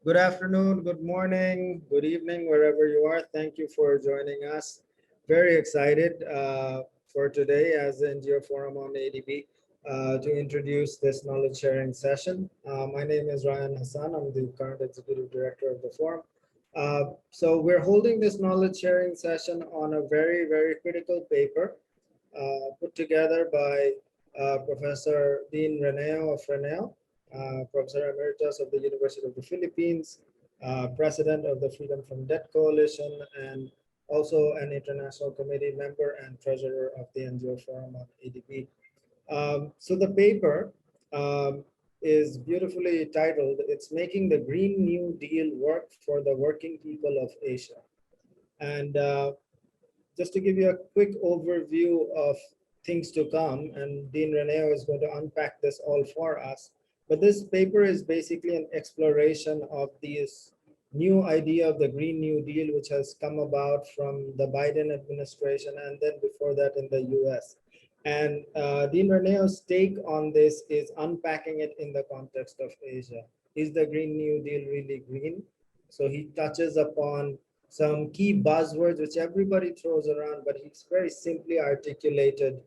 Good afternoon, good morning, good evening, wherever you are. Thank you for joining us. Very excited for today as the NGO Forum on ADB to introduce this knowledge sharing session. My name is Ryan Hassan. I'm the current executive director of the forum. So we're holding this knowledge sharing session on a very, very critical paper put together by Professor Dean Reneo of Reneo, Professor Emeritus of the University of the Philippines, President of the Freedom from Debt Coalition, and also an international committee member and treasurer of the NGO Forum on ADB. So the paper is beautifully titled, It's Making the Green New Deal Work for the Working People of Asia. And just to give you a quick overview of things to come, and Dean Reneo is going to unpack this all for us. But this paper is basically an exploration of this new idea of the Green New Deal, which has come about from the Biden administration and then before that in the US. And Dean Reneo's take on this is unpacking it in the context of Asia. Is the Green New Deal really green? So he touches upon some key buzzwords which everybody throws around, but he's very simply articulated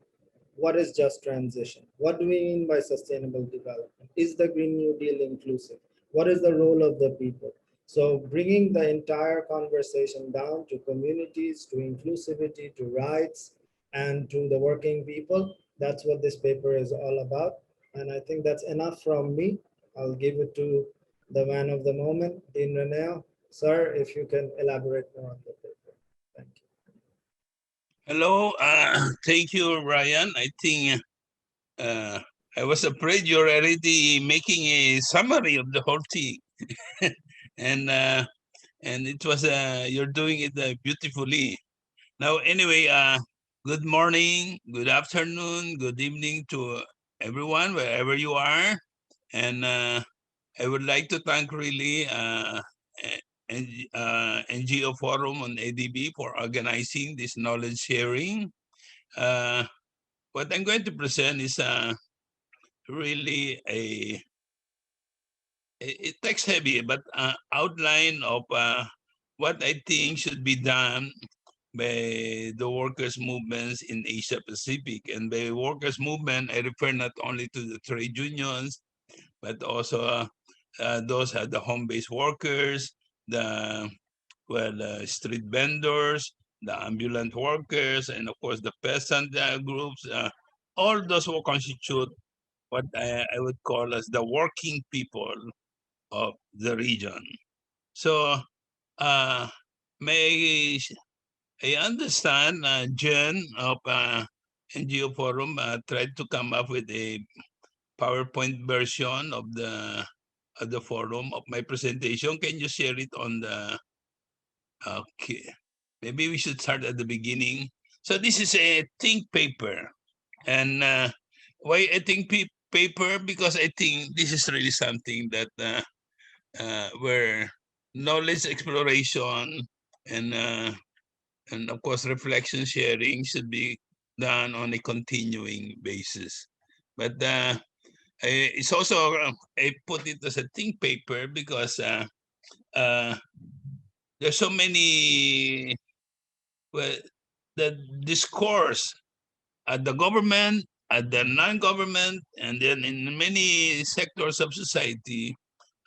what is just transition? What do we mean by sustainable development? Is the Green New Deal inclusive? What is the role of the people? So bringing the entire conversation down to communities, to inclusivity, to rights, and to the working people, that's what this paper is all about. And I think that's enough from me. I'll give it to the man of the moment, Dean Reneo. Sir, if you can elaborate more on the paper. Thank you. Hello, thank you, Ryan. I think uh, I was afraid you're already making a summary of the whole thing, and uh, and it was you're doing it beautifully. Now, anyway, good morning, good afternoon, good evening to everyone wherever you are, and I would like to thank really NGO Forum on ADB for organizing this knowledge sharing. Uh, what I'm going to present is really a text heavy, but outline of what I think should be done by the workers' movements in Asia Pacific. And by workers' movement, I refer not only to the trade unions, but also those are the home-based workers, the the street vendors, the ambulant workers, and of course the peasant groups. All those who constitute what I would call as the working people of the region. So, uh, may I understand Jen of NGO Forum tried to come up with a PowerPoint version of the forum of my presentation. Can you share it on the okay? Maybe we should start at the beginning. So this is a think paper, and why I think paper, because I think this is really something that where knowledge exploration and uh, and of course reflection sharing should be done on a continuing basis. But it's also I put it as a think paper because uh, there's so many well, the discourse at the government, at the non-government, and then in many sectors of society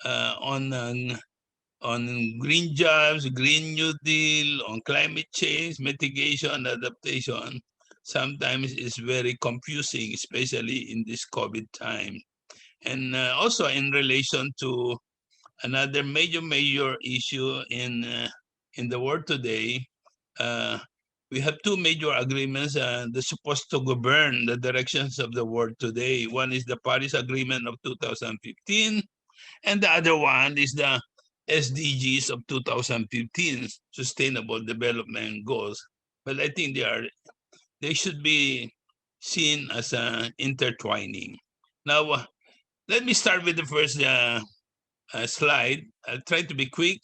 on green jobs, green new deal, on climate change, mitigation, adaptation. Sometimes it's very confusing, especially in this COVID time. And also in relation to another major issue in the world today, uh, we have two major agreements that's supposed to govern the directions of the world today. One is the Paris Agreement of 2015, and the other one is the SDGs of 2015, Sustainable Development Goals. But I think they should be seen as intertwining. Now, let me start with the first slide. I'll try to be quick.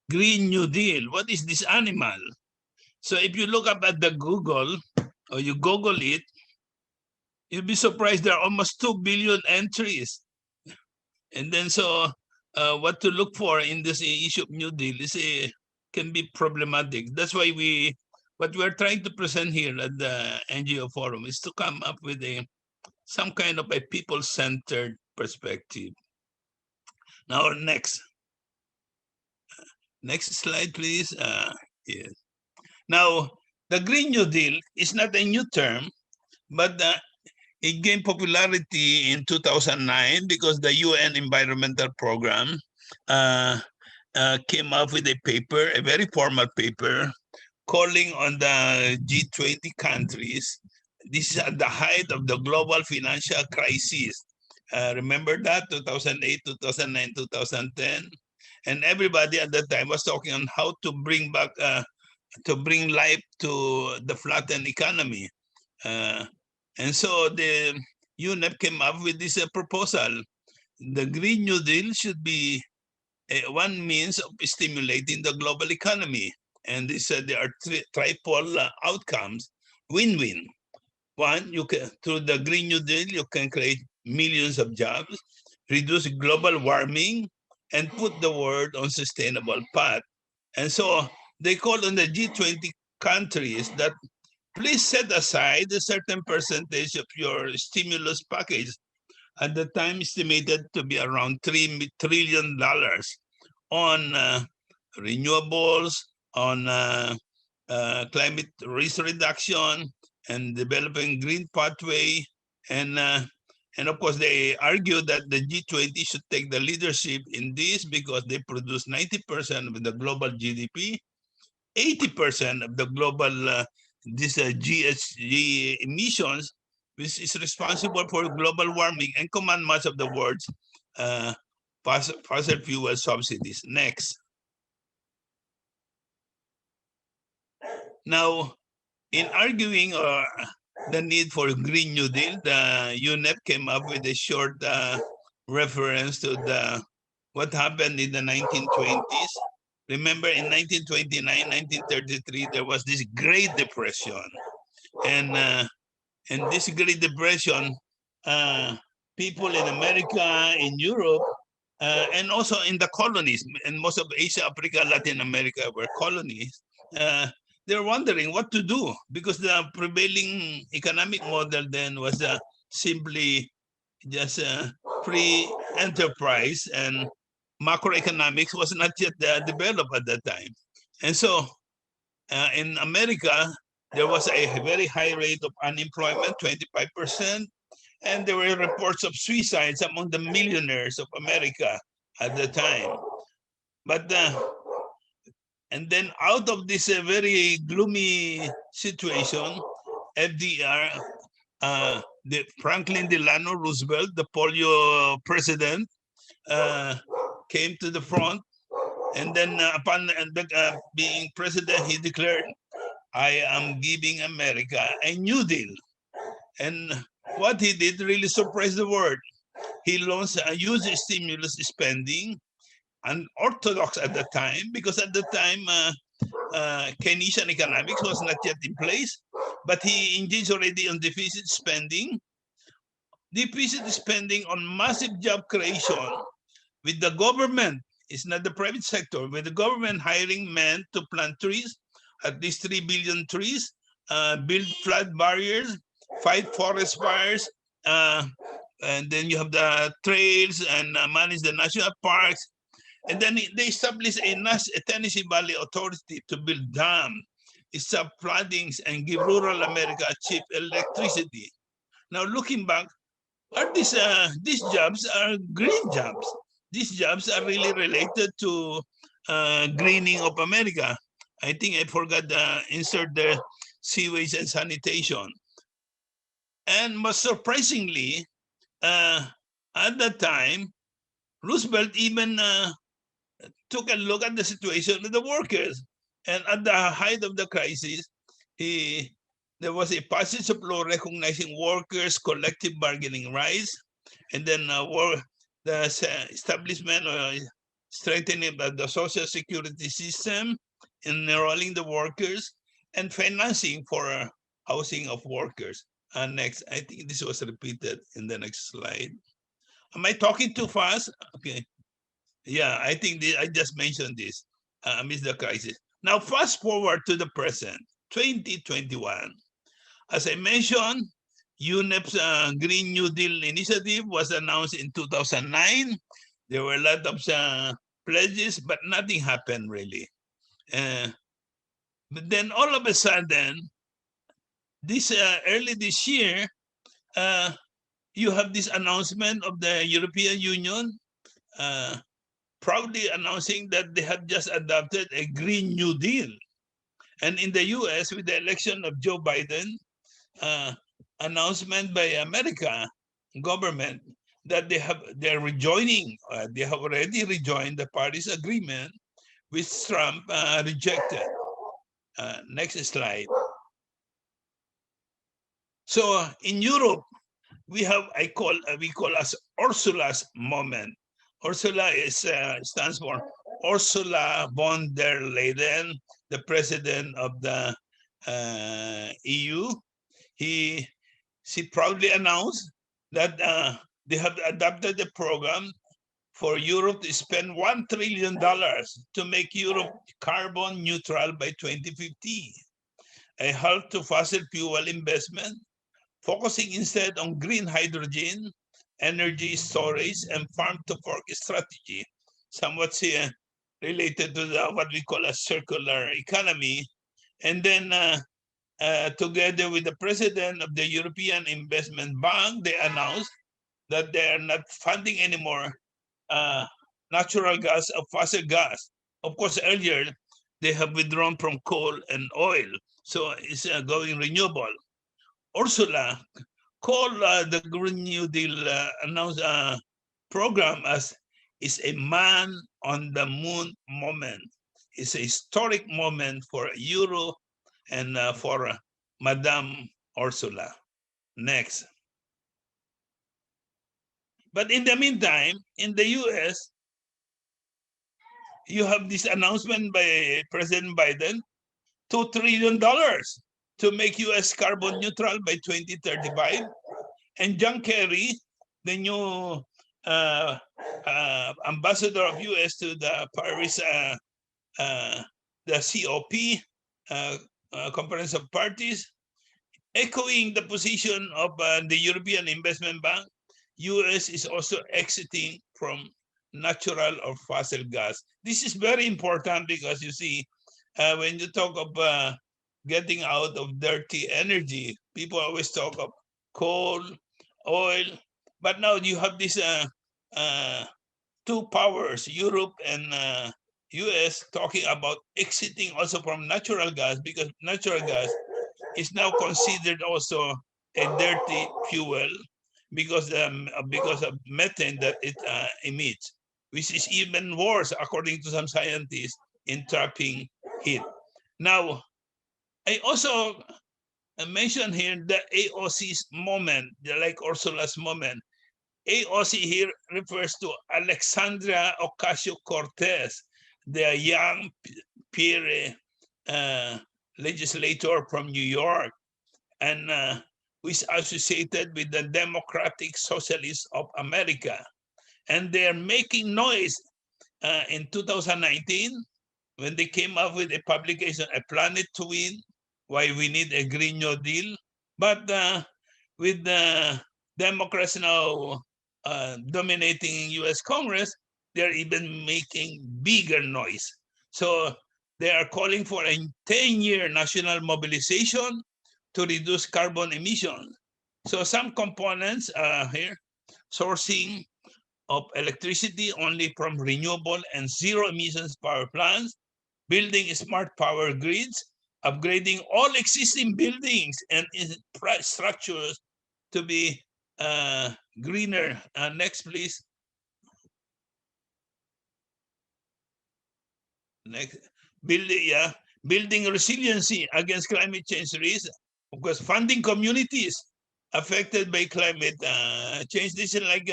Green New Deal. What is this animal? So if you look up at the Google or you Google it, you'll be surprised there are almost 2 billion entries. And then so what to look for in this issue of New Deal is can be problematic. That's why what we're trying to present here at the NGO Forum is to come up with some kind of a people-centered perspective. Now, next slide, please. Yes. Now, the Green New Deal is not a new term, but it gained popularity in 2009 because the UN Environmental Program came up with a paper, a very formal paper, calling on the G20 countries. This is at the height of the global financial crisis. Remember that 2008, 2009, 2010, and everybody at that time was talking on how to bring back, to bring life to the flattened economy. And so the UNEP came up with this proposal. The Green New Deal should be one means of stimulating the global economy. And they said there are triple outcomes, win-win. One, you can, through the Green New Deal, you can create millions of jobs, reduce global warming, and put the world on sustainable path. And so they call on the G20 countries that please set aside a certain percentage of your stimulus package, at the time estimated to be around $3 trillion, on renewables, on climate risk reduction, and developing green pathway. And of course, they argue that the G20 should take the leadership in this because they produce 90% of the global GDP, 80% of the global GHG emissions, which is responsible for global warming and command much of the world's fossil fuel subsidies. Next. Now, in arguing the need for Green New Deal, the UNEP came up with a short reference to what happened in the 1920s. Remember, in 1929, 1933, there was this Great Depression. And this Great Depression, people in America, in Europe, and also in the colonies, and most of Asia, Africa, Latin America were colonies, they're wondering what to do because the prevailing economic model then was simply just free enterprise, and macroeconomics was not yet developed at that time. And so in America, there was a very high rate of unemployment, 25%, and there were reports of suicides among the millionaires of America at the time. But and then out of this very gloomy situation, FDR, the Franklin Delano Roosevelt, the polio president, came to the front. And then upon being president, he declared, I am giving America a New Deal. And what he did really surprised the world. He launched a huge stimulus spending, unorthodox at the time, because at the time, Keynesian economics was not yet in place, but he engaged already on deficit spending on massive job creation with the government. It's not the private sector, with the government hiring men to plant trees, at least 3 billion trees, build flood barriers, fight forest fires, and then you have the trails and manage the national parks. And then they established a Tennessee Valley Authority to build dams, stop floodings, and give rural America cheap electricity. Now, looking back, are these jobs are green jobs? These jobs are really related to greening of America. I think I forgot to insert the sewage and sanitation. And most surprisingly, at that time, Roosevelt even took a look at the situation of the workers. And at the height of the crisis, there was a passage of law recognizing workers' collective bargaining rights, and then the establishment or strengthening of the social security system, enrolling the workers, and financing for housing of workers. Next, I think this was repeated in the next slide. Am I talking too fast? Okay. Yeah, I think I just mentioned this amidst the crisis. Now, fast forward to the present, 2021. As I mentioned, UNEP's Green New Deal initiative was announced in 2009. There were a lot of pledges, but nothing happened really. But then all of a sudden, this early this year, you have this announcement of the European Union proudly announcing that they have just adopted a Green New Deal. And in the US, with the election of Joe Biden, announcement by America government that they're rejoining, they have already rejoined the Paris Agreement, which Trump rejected. Next slide. So in Europe, we call us Ursula's moment. Ursula stands for Ursula von der Leyen, the president of the EU. She proudly announced that they have adopted the program for Europe to spend $1 trillion to make Europe carbon neutral by 2050. A halt to fossil fuel investment, focusing instead on green hydrogen, energy storage, and farm-to-fork strategy, somewhat related to what we call a circular economy. And then together with the president of the European Investment Bank, they announced that they are not funding anymore natural gas or fossil gas. Of course, earlier they have withdrawn from coal and oil, so it's going renewable. Ursula called the Green New Deal announced program as is a man on the moon moment. It's a historic moment for Euro and for Madame Ursula. Next. But in the meantime, in the US, you have this announcement by President Biden, $2 trillion to make US carbon neutral by 2035. And John Kerry, the new ambassador of US to the Paris, the COP, Conference of Parties, echoing the position of the European Investment Bank, US is also exiting from natural or fossil gas. This is very important because you see, when you talk of getting out of dirty energy, people always talk of coal, oil, but now you have these two powers, Europe and US, talking about exiting also from natural gas, because natural gas is now considered also a dirty fuel because of methane that it emits, which is even worse, according to some scientists, in trapping heat. Now, I also mentioned here the AOC's moment, like Ursula's moment. AOC here refers to Alexandria Ocasio-Cortez, the young peer legislator from New York, and who is associated with the Democratic Socialists of America. And they're making noise in 2019 when they came up with a publication, A Planet to Win, Why We Need a Green New Deal. But with the Democrats now dominating US Congress, they're even making bigger noise. So they are calling for a 10-year national mobilization to reduce carbon emissions. So some components here, sourcing of electricity only from renewable and zero emissions power plants, building smart power grids, upgrading all existing buildings and infrastructures to be greener. Next, please. Next. Building resiliency against climate change risks. Of course, funding communities affected by climate change. This is like,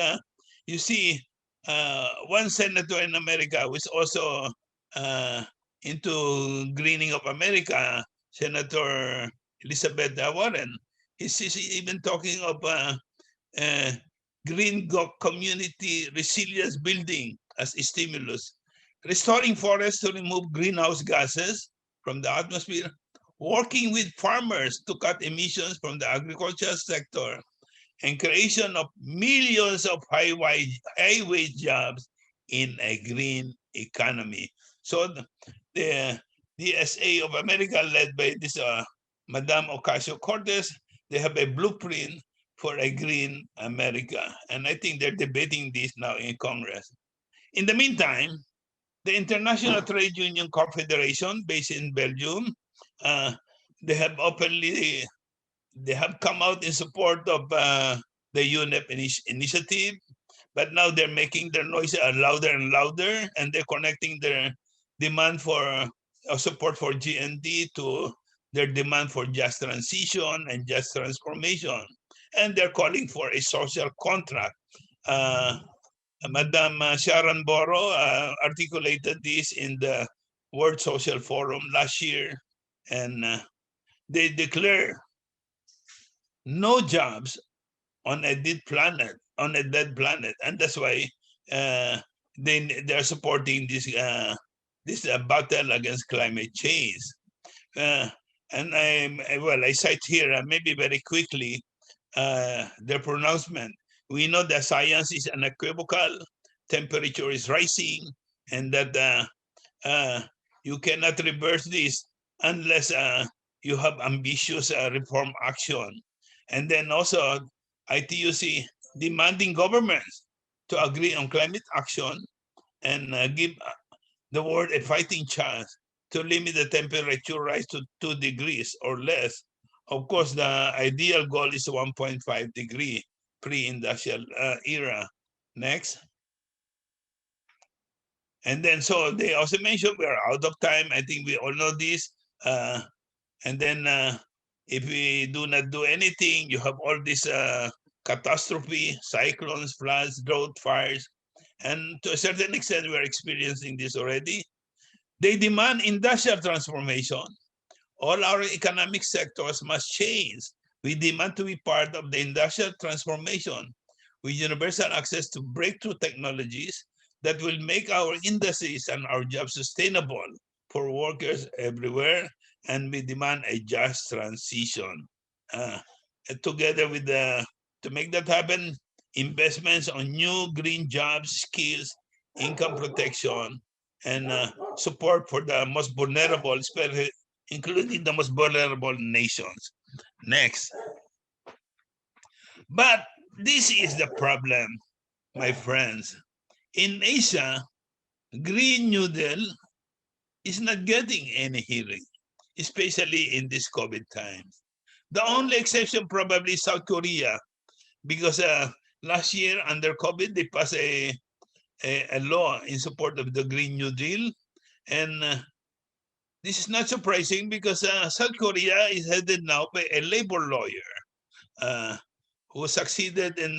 you see, one senator in America who is also into greening of America, Senator Elizabeth Warren. He's even talking of green community resilience building. as a stimulus, restoring forests to remove greenhouse gases from the atmosphere, working with farmers to cut emissions from the agricultural sector, and creation of millions of high-wage jobs in a green economy. So the DSA of America, led by this Madame Ocasio-Cortez, they have a blueprint for a green America. And I think they're debating this now in Congress. In the meantime, the International Trade Union Confederation, based in Belgium, they have come out in support of the UNEP initiative, but now they're making their noise louder and louder, and they're connecting their demand for support for GND to their demand for just transition and just transformation. And they're calling for a social contract. Madam Sharon Boro articulated this in the World Social Forum last year, and they declare no jobs on a dead planet, and that's why they're supporting this battle against climate change. And I cite here maybe very quickly their pronouncement. We know that science is unequivocal, temperature is rising, and that you cannot reverse this unless you have ambitious reform action. And then also ITUC demanding governments to agree on climate action and give the world a fighting chance to limit the temperature rise to 2 degrees or less. Of course, the ideal goal is 1.5 degree pre-industrial era. Next. And then, so they also mentioned we are out of time. I think we all know this. And then if we do not do anything, you have all this catastrophe, cyclones, floods, drought, fires. And to a certain extent, we are experiencing this already. They demand industrial transformation. All our economic sectors must change. We demand to be part of the industrial transformation with universal access to breakthrough technologies that will make our industries and our jobs sustainable for workers everywhere. And we demand a just transition. Together with to make that happen, investments on new green jobs, skills, income protection, and support for the most vulnerable, especially including the most vulnerable nations. Next. But this is the problem, my friends. In Asia, Green New Deal is not getting any hearing, especially in this COVID times. The only exception probably is South Korea, because last year under COVID, they passed a law in support of the Green New Deal. And this is not surprising because South Korea is headed now by a labor lawyer who succeeded in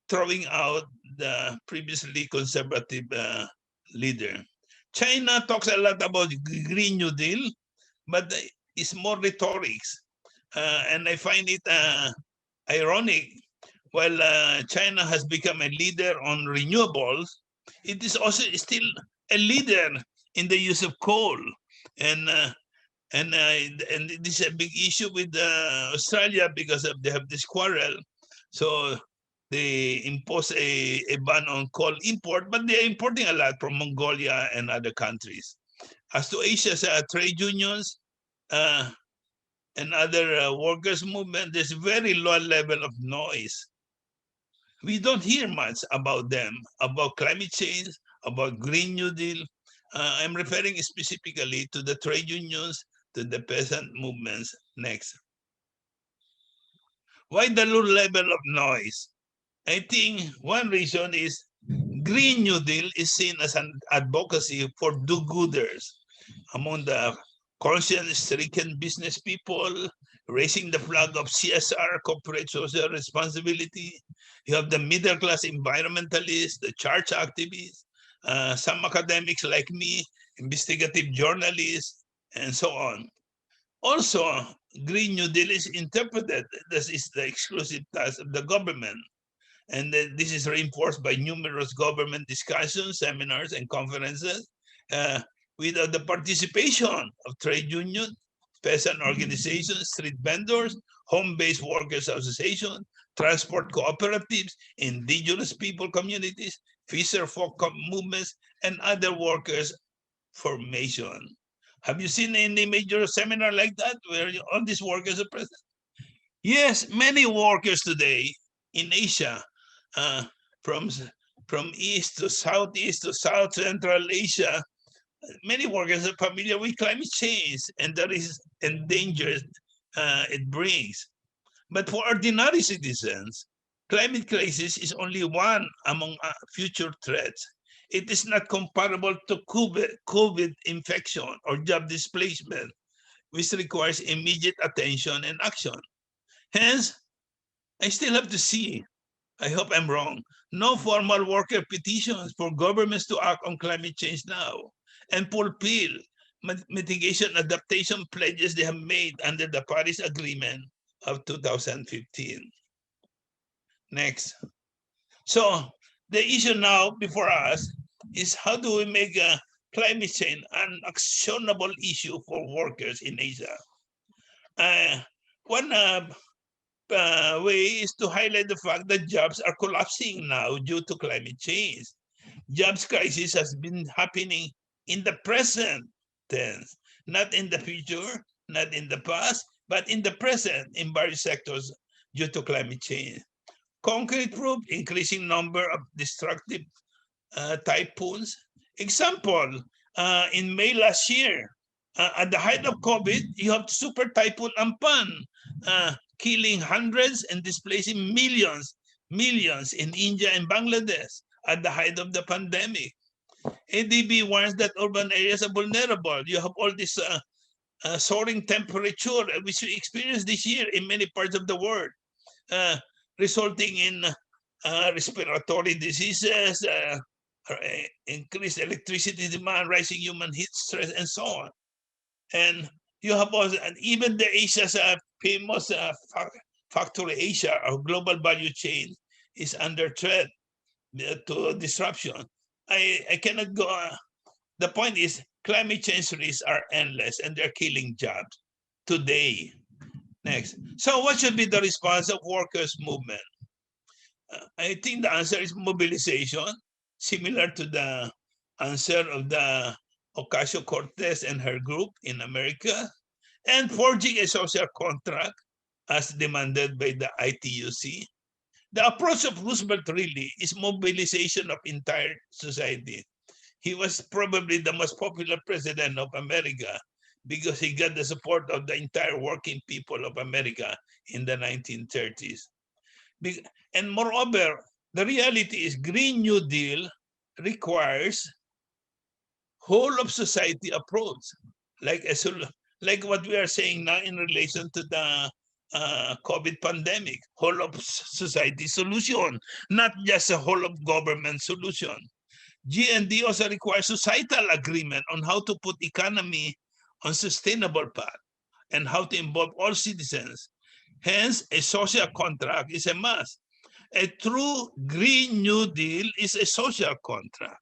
throwing out the previously conservative leader. China talks a lot about Green New Deal, but it's more rhetorics. And I find it ironic. While China has become a leader on renewables, it is also still a leader in the use of coal. And this is a big issue with Australia because they have this quarrel. So they impose a ban on coal import, but they're importing a lot from Mongolia and other countries. As to Asia's trade unions and other workers' movement, there's very low level of noise. We don't hear much about them, about climate change, about Green New Deal. I'm referring specifically to the trade unions, to the peasant movements. Next. Why the low level of noise? I think one reason is Green New Deal is seen as an advocacy for do-gooders among the conscience-stricken business people, raising the flag of CSR, corporate social responsibility. You have the middle-class environmentalists, the church activists, some academics like me, investigative journalists, and so on. Also, Green New Deal is interpreted as is the exclusive task of the government. And then this is reinforced by numerous government discussions, seminars, and conferences, without the participation of trade unions, peasant organizations, street vendors, home-based workers associations, transport cooperatives, indigenous people communities, fisher folk movements, and other workers formation. Have you seen any major seminar like that where all these workers are present? Yes, many workers today in Asia, uh, from east to southeast to south central Asia, many workers are familiar with climate change and that is endangered it brings. But for ordinary citizens, climate crisis is only one among future threats. It is not comparable to COVID infection or job displacement, which requires immediate attention and action. Hence, I still have to see, I hope I'm wrong, no formal worker petitions for governments to act on climate change now and fulfill mitigation adaptation pledges they have made under the Paris Agreement of 2015. Next. So the issue now before us is how do we make climate change an actionable issue for workers in Asia? One way is to highlight the fact that jobs are collapsing now due to climate change. Jobs crisis has been happening in the present tense, not in the future, not in the past, but in the present in various sectors due to climate change. Concrete proof, increasing number of destructive typhoons. Example, in May last year, at the height of COVID, you have Super Typhoon Amphan, killing hundreds and displacing millions in India and Bangladesh at the height of the pandemic. ADB warns that urban areas are vulnerable. You have all this soaring temperature, which we experienced this year in many parts of the world, resulting in respiratory diseases, increased electricity demand, rising human heat stress, and so on. And you have also, and even the Asia's famous factory Asia or global value chain is under threat to disruption. I cannot go. The point is, climate change risks are endless and they're killing jobs today. Next. So, what should be the response of workers' movement? I think the answer is mobilization, similar to the answer of the Ocasio-Cortez and her group in America, and forging a social contract as demanded by the ITUC. The approach of Roosevelt really is mobilization of entire society. He was probably the most popular president of America because he got the support of the entire working people of America in the 1930s. And moreover, the reality is Green New Deal requires whole of society approach, like what we are saying now in relation to the COVID pandemic, whole of society solution, not just a whole of government solution. GND also requires societal agreement on how to put economy on sustainable path and how to involve all citizens. Hence, a social contract is a must. A true Green New Deal is a social contract.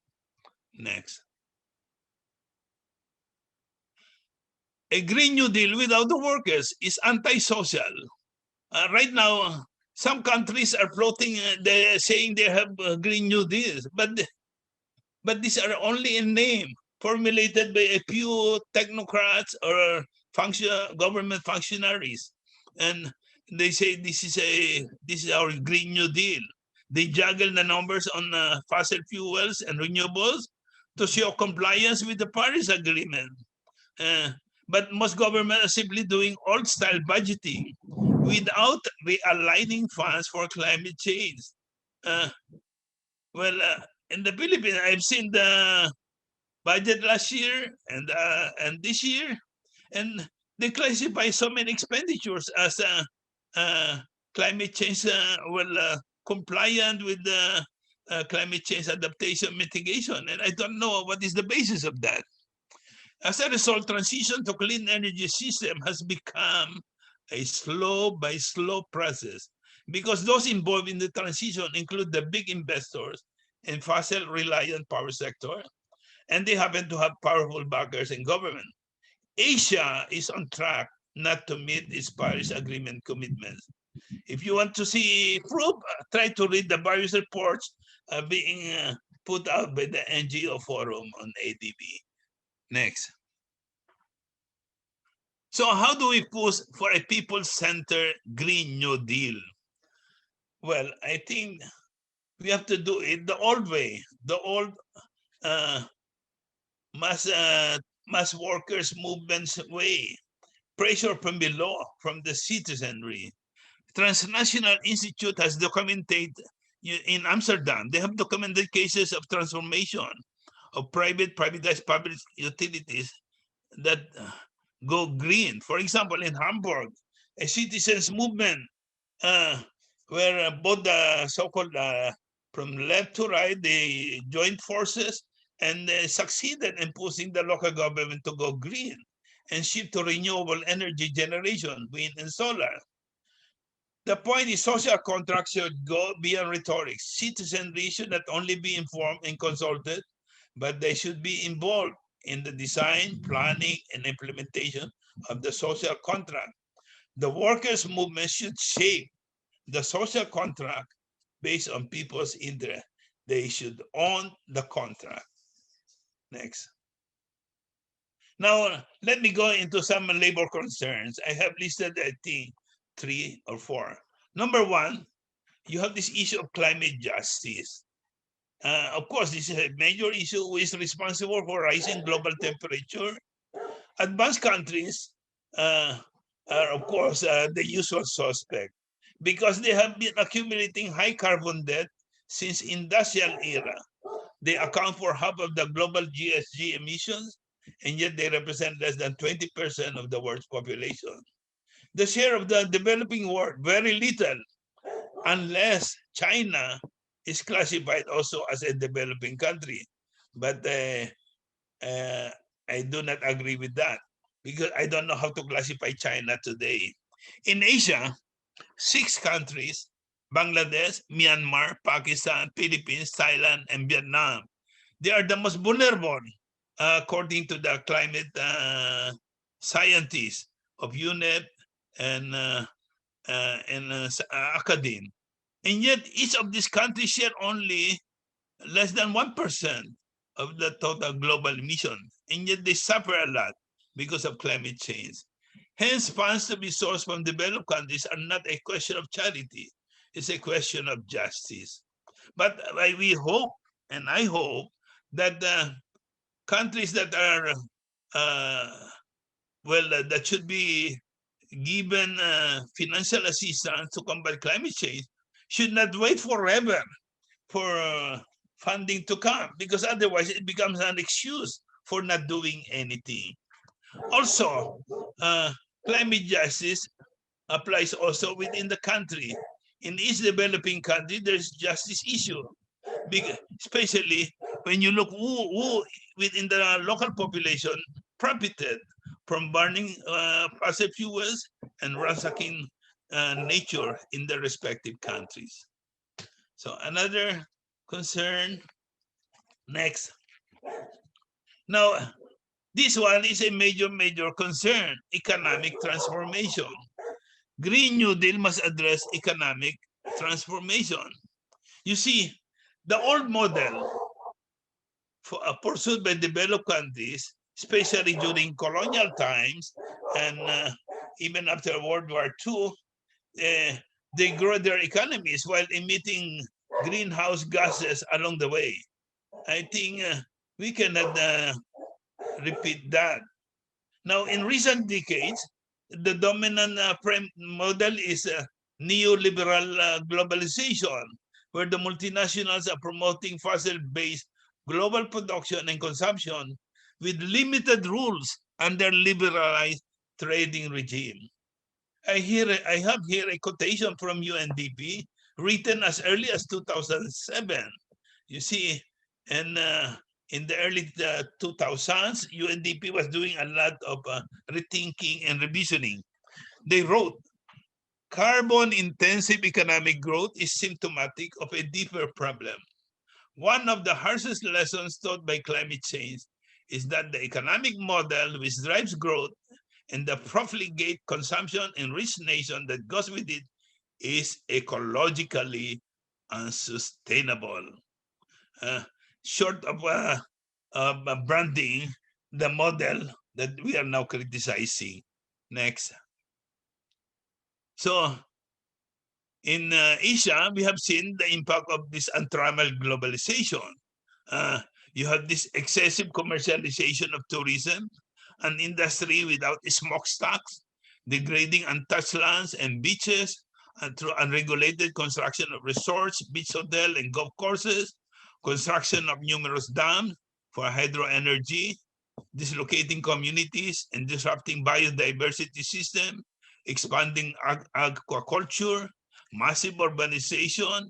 Next. A Green New Deal without the workers is antisocial. Right now, some countries are floating, they're saying they have Green New Deals, but these are only in name, formulated by a few technocrats or government functionaries. And they say this is our Green New Deal. They juggle the numbers on fossil fuels and renewables to show compliance with the Paris Agreement. But most governments are simply doing old-style budgeting without realigning funds for climate change. In the Philippines, I've seen the budget last year and this year, and they classify so many expenditures as climate change, compliant with the climate change adaptation mitigation. And I don't know what is the basis of that. As a result, transition to clean energy system has become a slow process, because those involved in the transition include the big investors and fossil-reliant power sector, and they happen to have powerful backers in government. Asia is on track not to meet its Paris Agreement commitments. If you want to see proof, try to read the various reports being put out by the NGO Forum on ADB. Next. So how do we push for a people-centered Green New Deal? Well, I think we have to do it the old way, the old uh, mass workers movements way. Pressure from below, from the citizenry. Transnational Institute has documented in Amsterdam, they have documented cases of transformation of privatized public utilities that go green. For example, in Hamburg, a citizens movement where both the so-called from left to right, they joined forces and succeeded in pushing the local government to go green and shift to renewable energy generation, wind and solar. The point is social contracts should go beyond rhetoric. Citizenry should not only be informed and consulted, but they should be involved in the design, planning, and implementation of the social contract. The workers' movement should shape the social contract based on people's interest. They should own the contract. Next. Now, let me go into some labor concerns. I have listed, I think, 3 or 4. Number 1, you have this issue of climate justice. Of course, this is a major issue who is responsible for rising global temperature. Advanced countries are, of course, the usual suspect because they have been accumulating high carbon debt since industrial era. They account for half of the global GHG emissions, and yet they represent less than 20% of the world's population. The share of the developing world, very little, unless China is classified also as a developing country. But I do not agree with that because I don't know how to classify China today. In Asia, 6 countries, Bangladesh, Myanmar, Pakistan, Philippines, Thailand, and Vietnam, they are the most vulnerable according to the climate scientists of UNEP and academe. And yet each of these countries share only less than 1% of the total global emissions. And yet they suffer a lot because of climate change. Hence, funds to be sourced from developed countries are not a question of charity. It's a question of justice. But we hope, and I hope, that the countries that are, that should be given financial assistance to combat climate change should not wait forever for funding to come, because otherwise it becomes an excuse for not doing anything. Also, climate justice applies also within the country. In each developing country, there's justice issue, especially when you look who within the local population profited from burning fossil fuels and ransacking nature in the respective countries. So another concern, next. Now, this one is a major concern, economic transformation. Green New Deal must address economic transformation. You see, the old model pursued by developed countries, especially during colonial times and even after World War II, they grow their economies while emitting greenhouse gases along the way. I think we cannot repeat that. Now, in recent decades, the dominant model is neoliberal globalization, where the multinationals are promoting fossil-based global production and consumption with limited rules under liberalized trading regime. I have here a quotation from UNDP written as early as 2007. You see, and in the early 2000s, UNDP was doing a lot of rethinking and revisioning. They wrote, Carbon-intensive economic growth is symptomatic of a deeper problem. One of the harshest lessons taught by climate change is that the economic model which drives growth and the profligate consumption in rich nations that goes with it is ecologically unsustainable. Short of branding the model that we are now criticizing. Next. So in Asia, we have seen the impact of this untrammeled globalization. You have this excessive commercialization of tourism, an industry without smokestacks, degrading untouched lands and beaches, and through unregulated construction of resorts, beach hotel, and golf courses, construction of numerous dams for hydroenergy, dislocating communities and disrupting biodiversity system, expanding aquaculture, massive urbanization,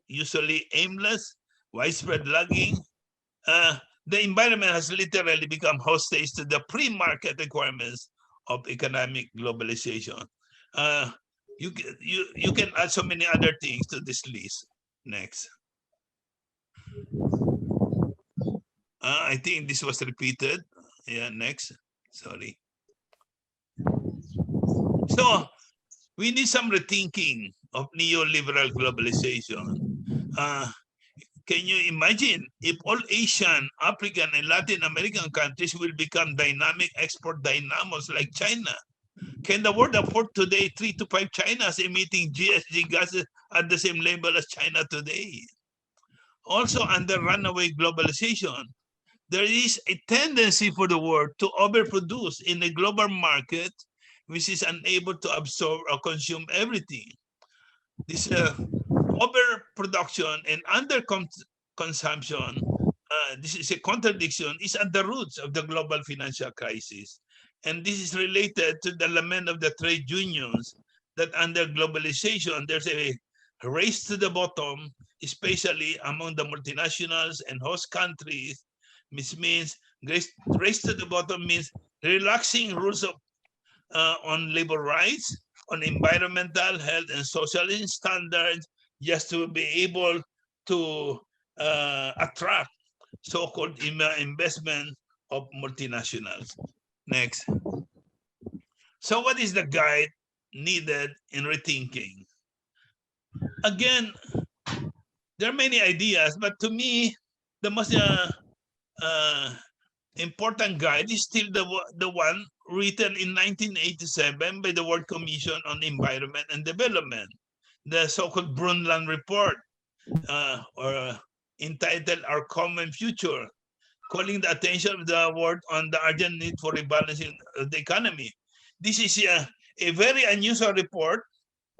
usually aimless, widespread logging. The environment has literally become hostage to the pre-market requirements of economic globalization. You can add so many other things to this list. Next. I think this was repeated. Yeah, next. Sorry. So we need some rethinking of neoliberal globalization. Can you imagine if all Asian, African, and Latin American countries will become dynamic export dynamos like China? Can the world afford today 3 to 5 Chinas emitting GHG gases at the same level as China today? Also, under runaway globalization, there is a tendency for the world to overproduce in a global market which is unable to absorb or consume everything. This overproduction and underconsumption, this is a contradiction, is at the roots of the global financial crisis. And this is related to the lament of the trade unions that under globalization, there's a race to the bottom, especially among the multinationals and host countries, which means race to the bottom means relaxing rules of on labor rights, on environmental, health, and social standards, just to be able to attract so-called investment of multinationals. Next. So what is the guide needed in rethinking? Again, there are many ideas, but to me, the most important guide is still the one written in 1987 by the World Commission on Environment and Development, the so-called Brundtland Report, or entitled Our Common Future, calling the attention of the world on the urgent need for rebalancing of the economy. This is a very unusual report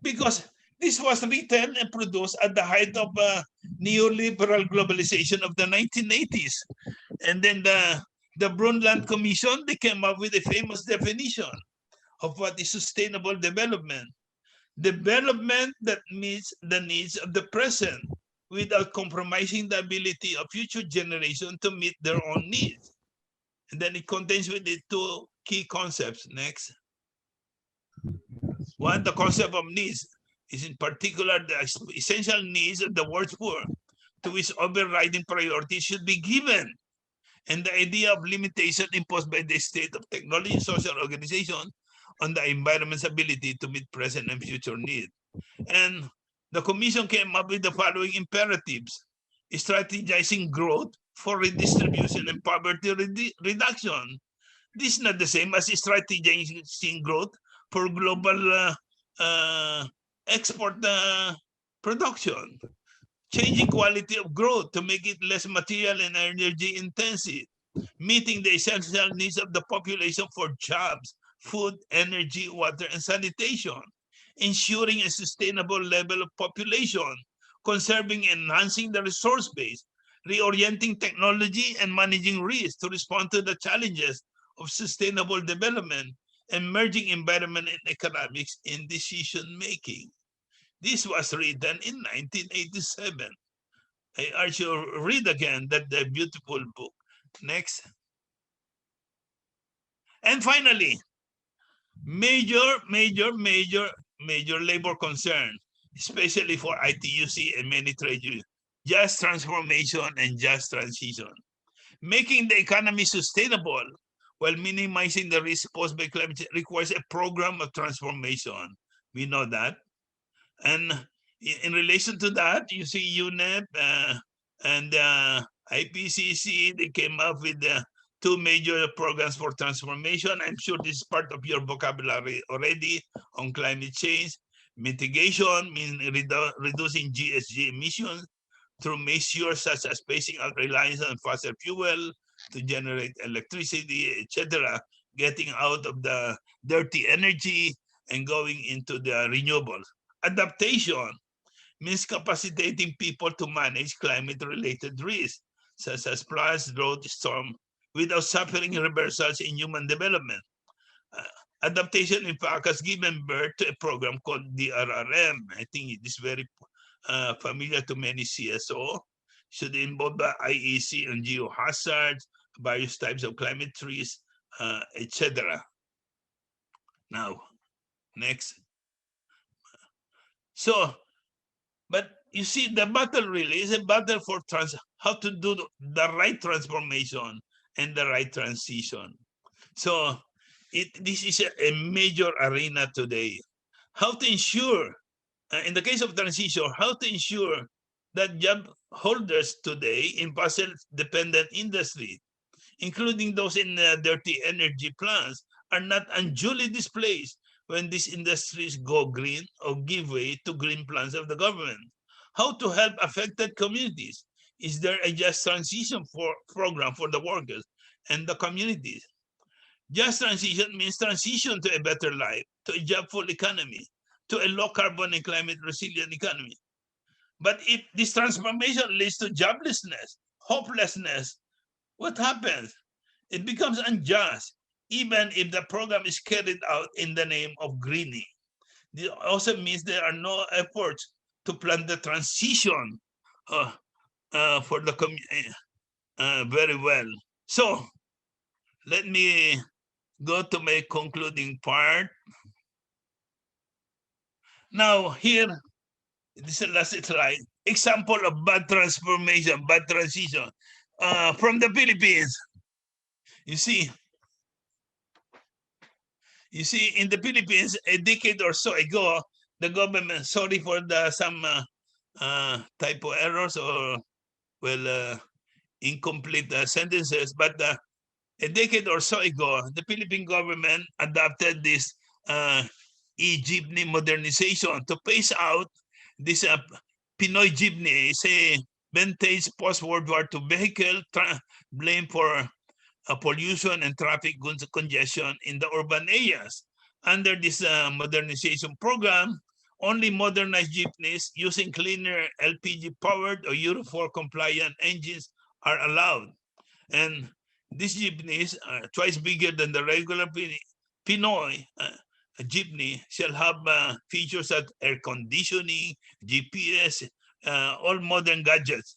because this was written and produced at the height of neoliberal globalization of the 1980s. And then the Brundtland Commission, they came up with a famous definition of what is sustainable development. Development that meets the needs of the present without compromising the ability of future generations to meet their own needs. And then it contains with it 2 key concepts. Next. One, the concept of needs is in particular the essential needs of the world's poor, to which overriding priority should be given. And the idea of limitation imposed by the state of technology and social organization on the environment's ability to meet present and future needs. And the Commission came up with the following imperatives: strategizing growth for redistribution and poverty reduction. This is not the same as strategizing growth for global export production. Changing quality of growth to make it less material and energy intensive. Meeting the essential needs of the population for jobs, food, energy, water, and sanitation. Ensuring a sustainable level of population, conserving and enhancing the resource base, reorienting technology and managing risk to respond to the challenges of sustainable development, and merging environment and economics in decision-making. This was written in 1987. I urge you to read again that beautiful book. Next. And finally, major major labor concern, especially for ITUC and many trade unions. Just transformation and just transition. Making the economy sustainable while minimizing the risk posed by climate change requires a program of transformation. We know that. And in relation to that, you see UNEP and IPCC, they came up with two major programs for transformation. I'm sure this is part of your vocabulary already on climate change. Mitigation means reducing GHG emissions through measures such as phasing out reliance on fossil fuel to generate electricity, etc., getting out of the dirty energy and going into the renewables. Adaptation means capacitating people to manage climate-related risks, such as floods, drought, storm, without suffering reversals in human development. Uh, Adaptation, in fact, has given birth to a program called DRRM. I think it is very familiar to many CSO. Should involve the IEC on geohazards, various types of climate risks, etc. Now, next. So, but you see, the battle really is a battle for how to do the right transformation and the right transition. So, this is a major arena today. How to ensure, in the case of transition, how to ensure that job holders today in fossil-dependent industry, including those in dirty energy plants, are not unduly displaced when these industries go green or give way to green plans of the government. How to help affected communities? Is there a just transition program for the workers and the communities? Just transition means transition to a better life, to a job-full economy, to a low carbon and climate resilient economy. But if this transformation leads to joblessness, hopelessness, what happens? It becomes unjust, even if the program is carried out in the name of greening. This also means there are no efforts to plan the transition for the community very well. So let me go to my concluding part. Now here, this is the last slide. Example of bad transformation, bad transition from the Philippines. You see, in the Philippines, a decade or so ago, the government, sorry for some typo errors or, well, incomplete sentences, but a decade or so ago, the Philippine government adopted this e-jeepney modernization to phase out this Pinoy jeepney. It's a vintage post-World War II vehicle blamed for pollution and traffic congestion in the urban areas. Under this modernization program, only modernized jeepneys using cleaner LPG-powered or Euro 4 compliant engines are allowed. And these jeepneys are twice bigger than the regular Pinoy jeepney, shall have features like air conditioning, GPS, all modern gadgets.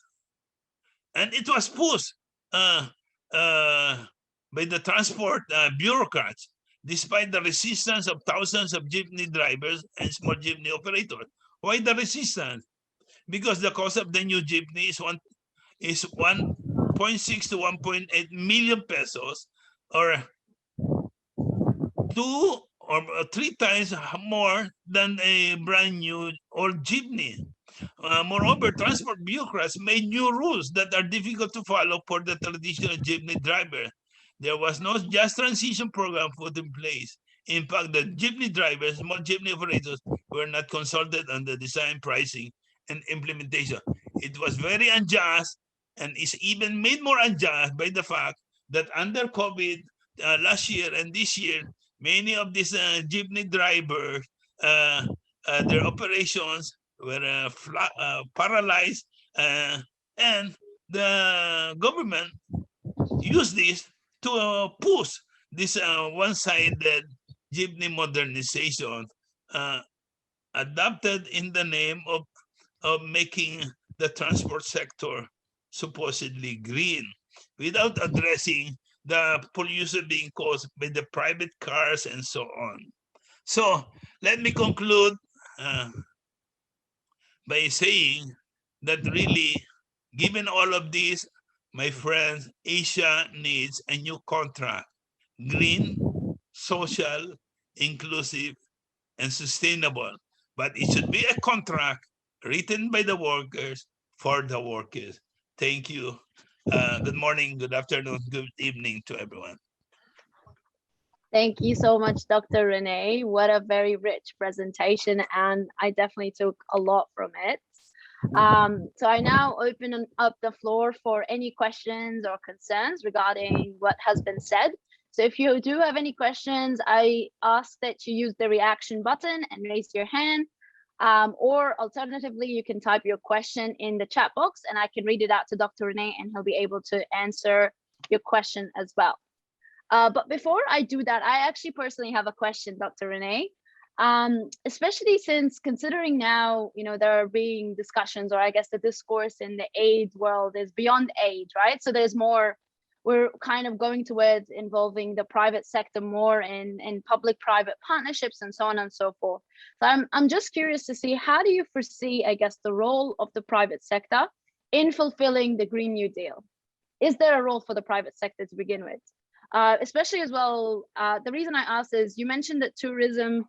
And it was pushed by the transport bureaucrats, despite the resistance of thousands of jeepney drivers and small jeepney operators. Why the resistance? Because the cost of the new jeepney is 1.6 to 1.8 million pesos, or 2 or 3 times more than a brand new old jeepney. Moreover, transport bureaucrats made new rules that are difficult to follow for the traditional jeepney driver. There was no just transition program put in place. In fact, the jeepney drivers, small jeepney operators, were not consulted on the design, pricing, and implementation. It was very unjust, and is even made more unjust by the fact that under COVID last year and this year, many of these jeepney drivers, their operations were paralyzed, and the government used this to push this one-sided jeepney modernization, adopted in the name of making the transport sector supposedly green, without addressing the pollution being caused by the private cars and so on. So let me conclude by saying that really, given all of this, my friends, Asia needs a new contract: green, social, inclusive, and sustainable. But it should be a contract written by the workers for the workers. Thank you. Good morning, good afternoon, good evening to everyone. Thank you so much, Dr. Renee. What a very rich presentation, and I definitely took a lot from it. So I now open up the floor for any questions or concerns regarding what has been said. So if you do have any questions, I ask that you use the reaction button and raise your hand. Or alternatively, you can type your question in the chat box and I can read it out to Dr. Renee and he'll be able to answer your question as well. But before I do that, I actually personally have a question, Dr. Renee. Especially since considering now, there are being discussions, or I guess the discourse in the aid world is beyond aid, right? So there's more, we're kind of going towards involving the private sector more in public-private partnerships and so on and so forth. So I'm just curious to see, how do you foresee, I guess, the role of the private sector in fulfilling the Green New Deal? Is there a role for the private sector to begin with? Especially as well, the reason I asked is you mentioned that tourism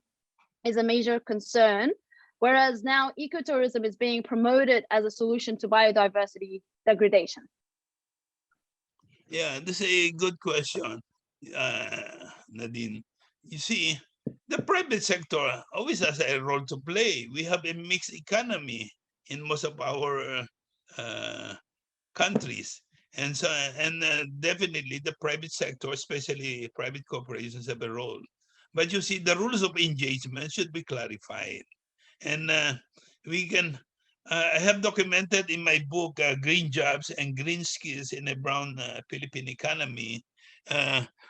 is a major concern, whereas now ecotourism is being promoted as a solution to biodiversity degradation. Yeah, this is a good question, Nadine. You see, the private sector always has a role to play. We have a mixed economy in most of our countries. And so, definitely the private sector, especially private corporations, have a role. But you see, the rules of engagement should be clarified. And we can, I have documented in my book, Green Jobs and Green Skills in a Brown Philippine Economy,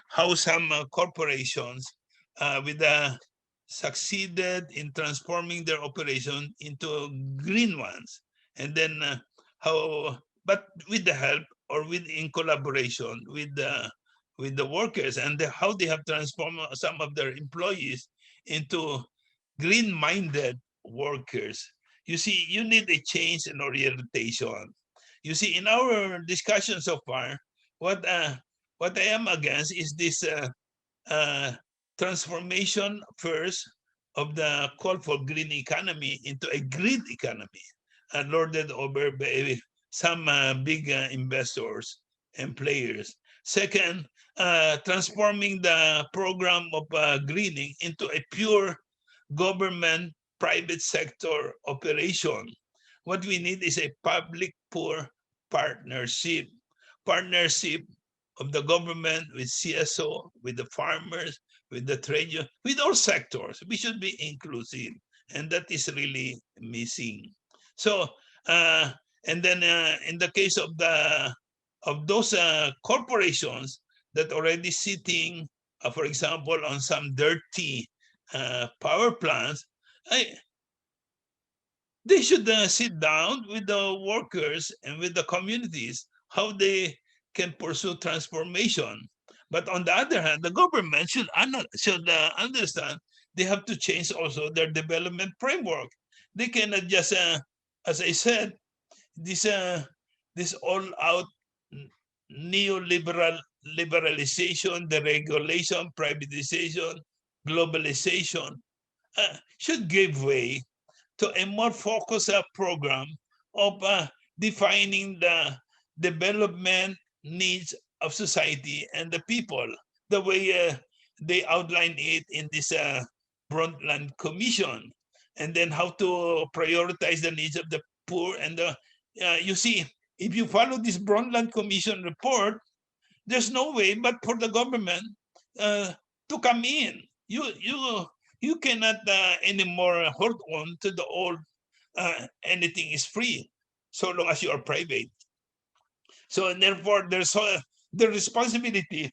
how some corporations with succeeded in transforming their operation into green ones. And then how, but with the help or in collaboration with the workers, and how they have transformed some of their employees into green-minded workers. You see, you need a change in orientation. You see, in our discussion so far, what I am against is this transformation first of the call for green economy into a green economy, lorded over by some big investors and players. Second, transforming the program of greening into a pure government private sector operation. What we need is a public-poor partnership of the government with CSO, with the farmers, with the trade union, with all sectors. We should be inclusive, and that is really missing. So, and then in the case of those corporations that already sitting, for example, on some dirty power plants, they should sit down with the workers and with the communities, how they can pursue transformation. But on the other hand, the government should understand they have to change also their development framework. They cannot just, as I said, this all-out neoliberal liberalization, deregulation, privatization, globalization should give way to a more focused program of defining the development needs of society and the people, the way they outline it in this Brundtland Commission, and then how to prioritize the needs of the poor. And you see, if you follow this Brundtland Commission report, there's no way but for the government to come in. You cannot anymore hold on to the old anything is free so long as you are private. So therefore, the responsibility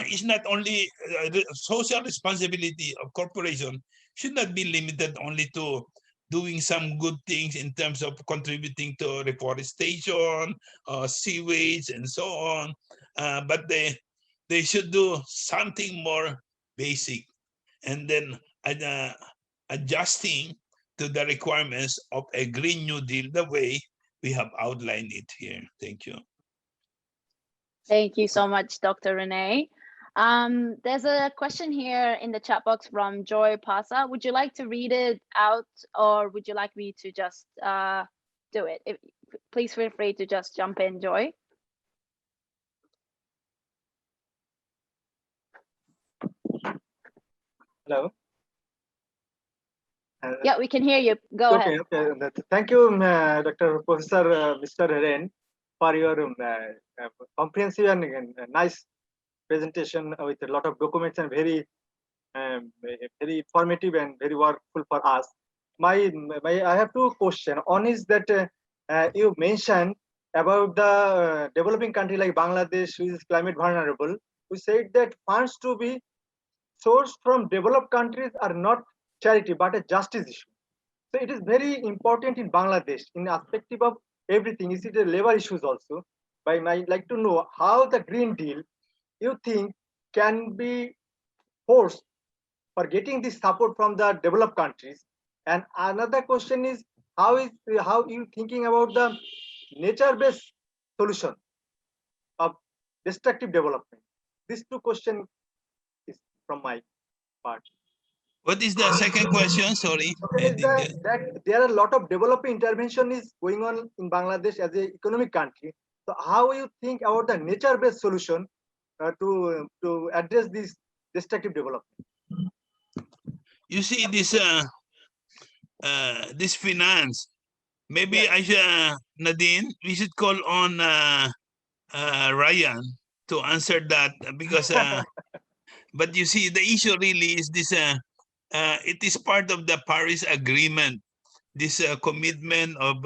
is not only the social responsibility of corporation should not be limited only to doing some good things in terms of contributing to reforestation, sewage, and so on. But they should do something more basic. And then adjusting to the requirements of a Green New Deal the way we have outlined it here. Thank you. Thank you so much, Dr. Renee. There's a question here in the chat box from Joy Pasa. Would you like to read it out, or would you like me to just do it? Please feel free to just jump in, Joy. Hello. Yeah, we can hear you. Go ahead. Okay. Thank you, Dr. Professor Mr. Heren, for your comprehensive and nice presentation with a lot of documents and very informative and very workful for us. I have two questions. One is that you mentioned about the developing country like Bangladesh, which is climate vulnerable. We said that funds to be sourced from developed countries are not charity but a justice issue. So it is very important in Bangladesh in perspective of everything. Is it a labor issues also? But I like to know how the Green Deal you think can be forced for getting this support from the developed countries. And another question is how you thinking about the nature-based solution of destructive development? These two questions is from my part. What is the second question? Sorry. Okay, that there are a lot of developing intervention is going on in Bangladesh as an economic country. So how you think about the nature-based solution to address this destructive development? You see this this finance. Maybe I should, Nadine, we should call on Ryan to answer that because but you see the issue really is this it is part of the Paris Agreement, this commitment of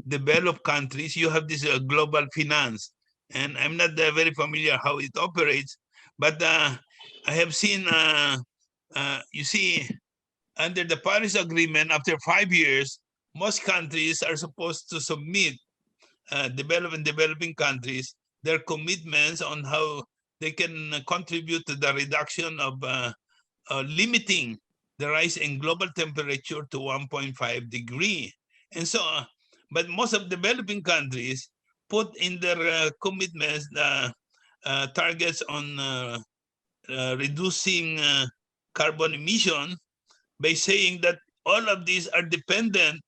developed countries. You have this global finance, and I'm not very familiar how it operates, but I have seen, you see, under the Paris Agreement, after 5 years, most countries are supposed to submit developing countries their commitments on how they can contribute to the reduction of limiting the rise in global temperature to 1.5 degree. And so, but most of developing countries put in their commitments targets on reducing carbon emission by saying that all of these are dependent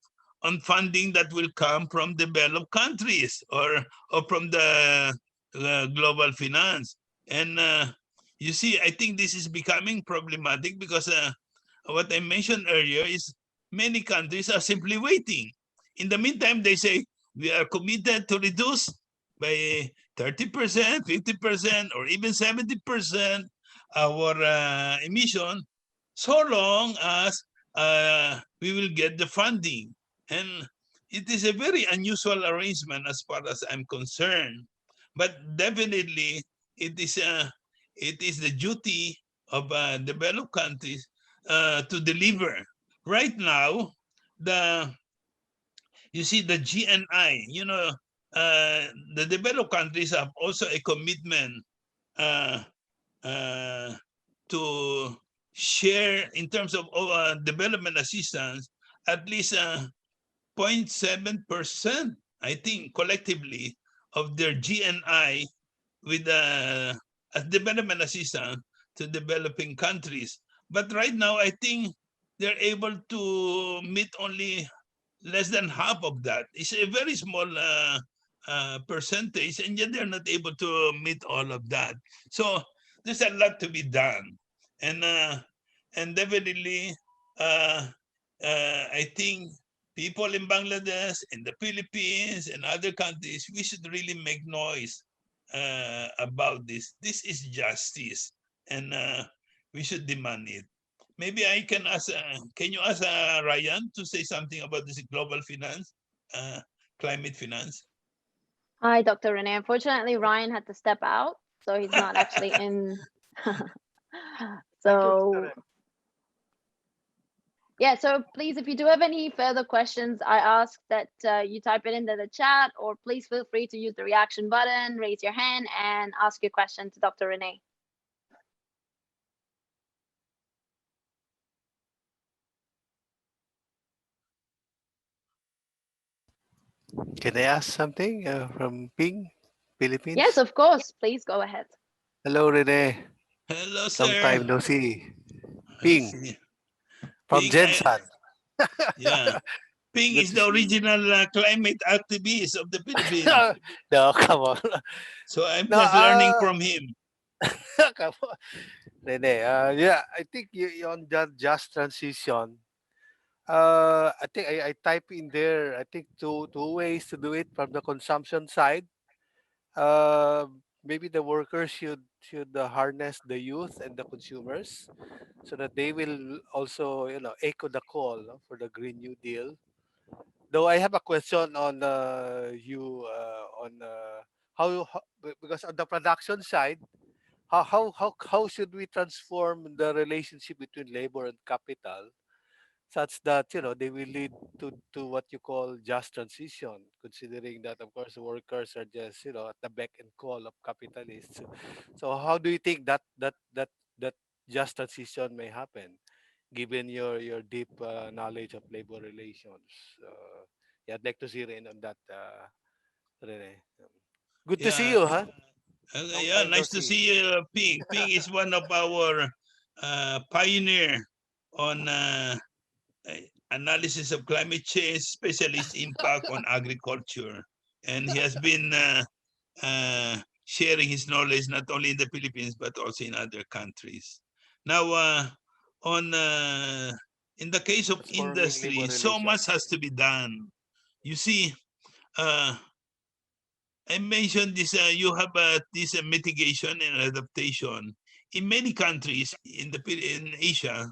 on funding that will come from developed countries or from the global finance. And you see, I think this is becoming problematic because what I mentioned earlier is many countries are simply waiting. In the meantime, they say, we are committed to reduce by 30%, 50%, or even 70% our emission, so long as we will get the funding. And it is a very unusual arrangement as far as I'm concerned. But definitely, it is the duty of developed countries to deliver. Right now, you see the GNI, you know, the developed countries have also a commitment to share in terms of development assistance at least 0.7%, I think, collectively of their GNI with development assistance to developing countries. But right now, I think they're able to meet only less than half of that. It's a very small percentage, and yet they're not able to meet all of that. So there's a lot to be done. And definitely, I think people in Bangladesh, in the Philippines, and other countries, we should really make noise about this. This is justice, and we should demand it. Maybe I can ask, can you ask Ryan to say something about this global finance, climate finance? Hi, Dr. Renee. Unfortunately, Ryan had to step out, so he's not actually in. So yeah, so please, if you do have any further questions, I ask that you type it into the chat, or please feel free to use the reaction button, raise your hand, and ask your question to Dr. Renee. Can I ask something from Ping, Philippines? Yes, of course. Please go ahead. Hello, Rene. Hello, Long sir. time no see. I Ping see. from Ping, Gensan. yeah. Ping Good is to the see you. original climate activist of the Philippines. No, come on. So I'm No, just learning from him. come on. Rene, yeah, I think you on that just transition. I think I type in there. I think two ways to do it from the consumption side. Uh, Maybe the workers should harness the youth and the consumers so that they will also echo the call, no, for the Green New Deal. Though I have a question on you on because on the production side, how should we transform the relationship between labor and capital such that they will lead to what you call just transition, considering that of course workers are just at the beck and call of capitalists. So how do you think that just transition may happen, given your deep knowledge of labor relations? Yeah, I'd like to zero in on that, Rene. Good to see Yeah. you, huh? Long Yeah, time no nice to see. see you, Ping. Ping is one of our pioneer on analysis of climate change, especially its impact on agriculture. And he has been sharing his knowledge not only in the Philippines, but also in other countries. Now, on in the case of Transforming labor industry, so much relations. has to be done. You see, uh, I mentioned this. You have this mitigation and adaptation. In many countries in Asia,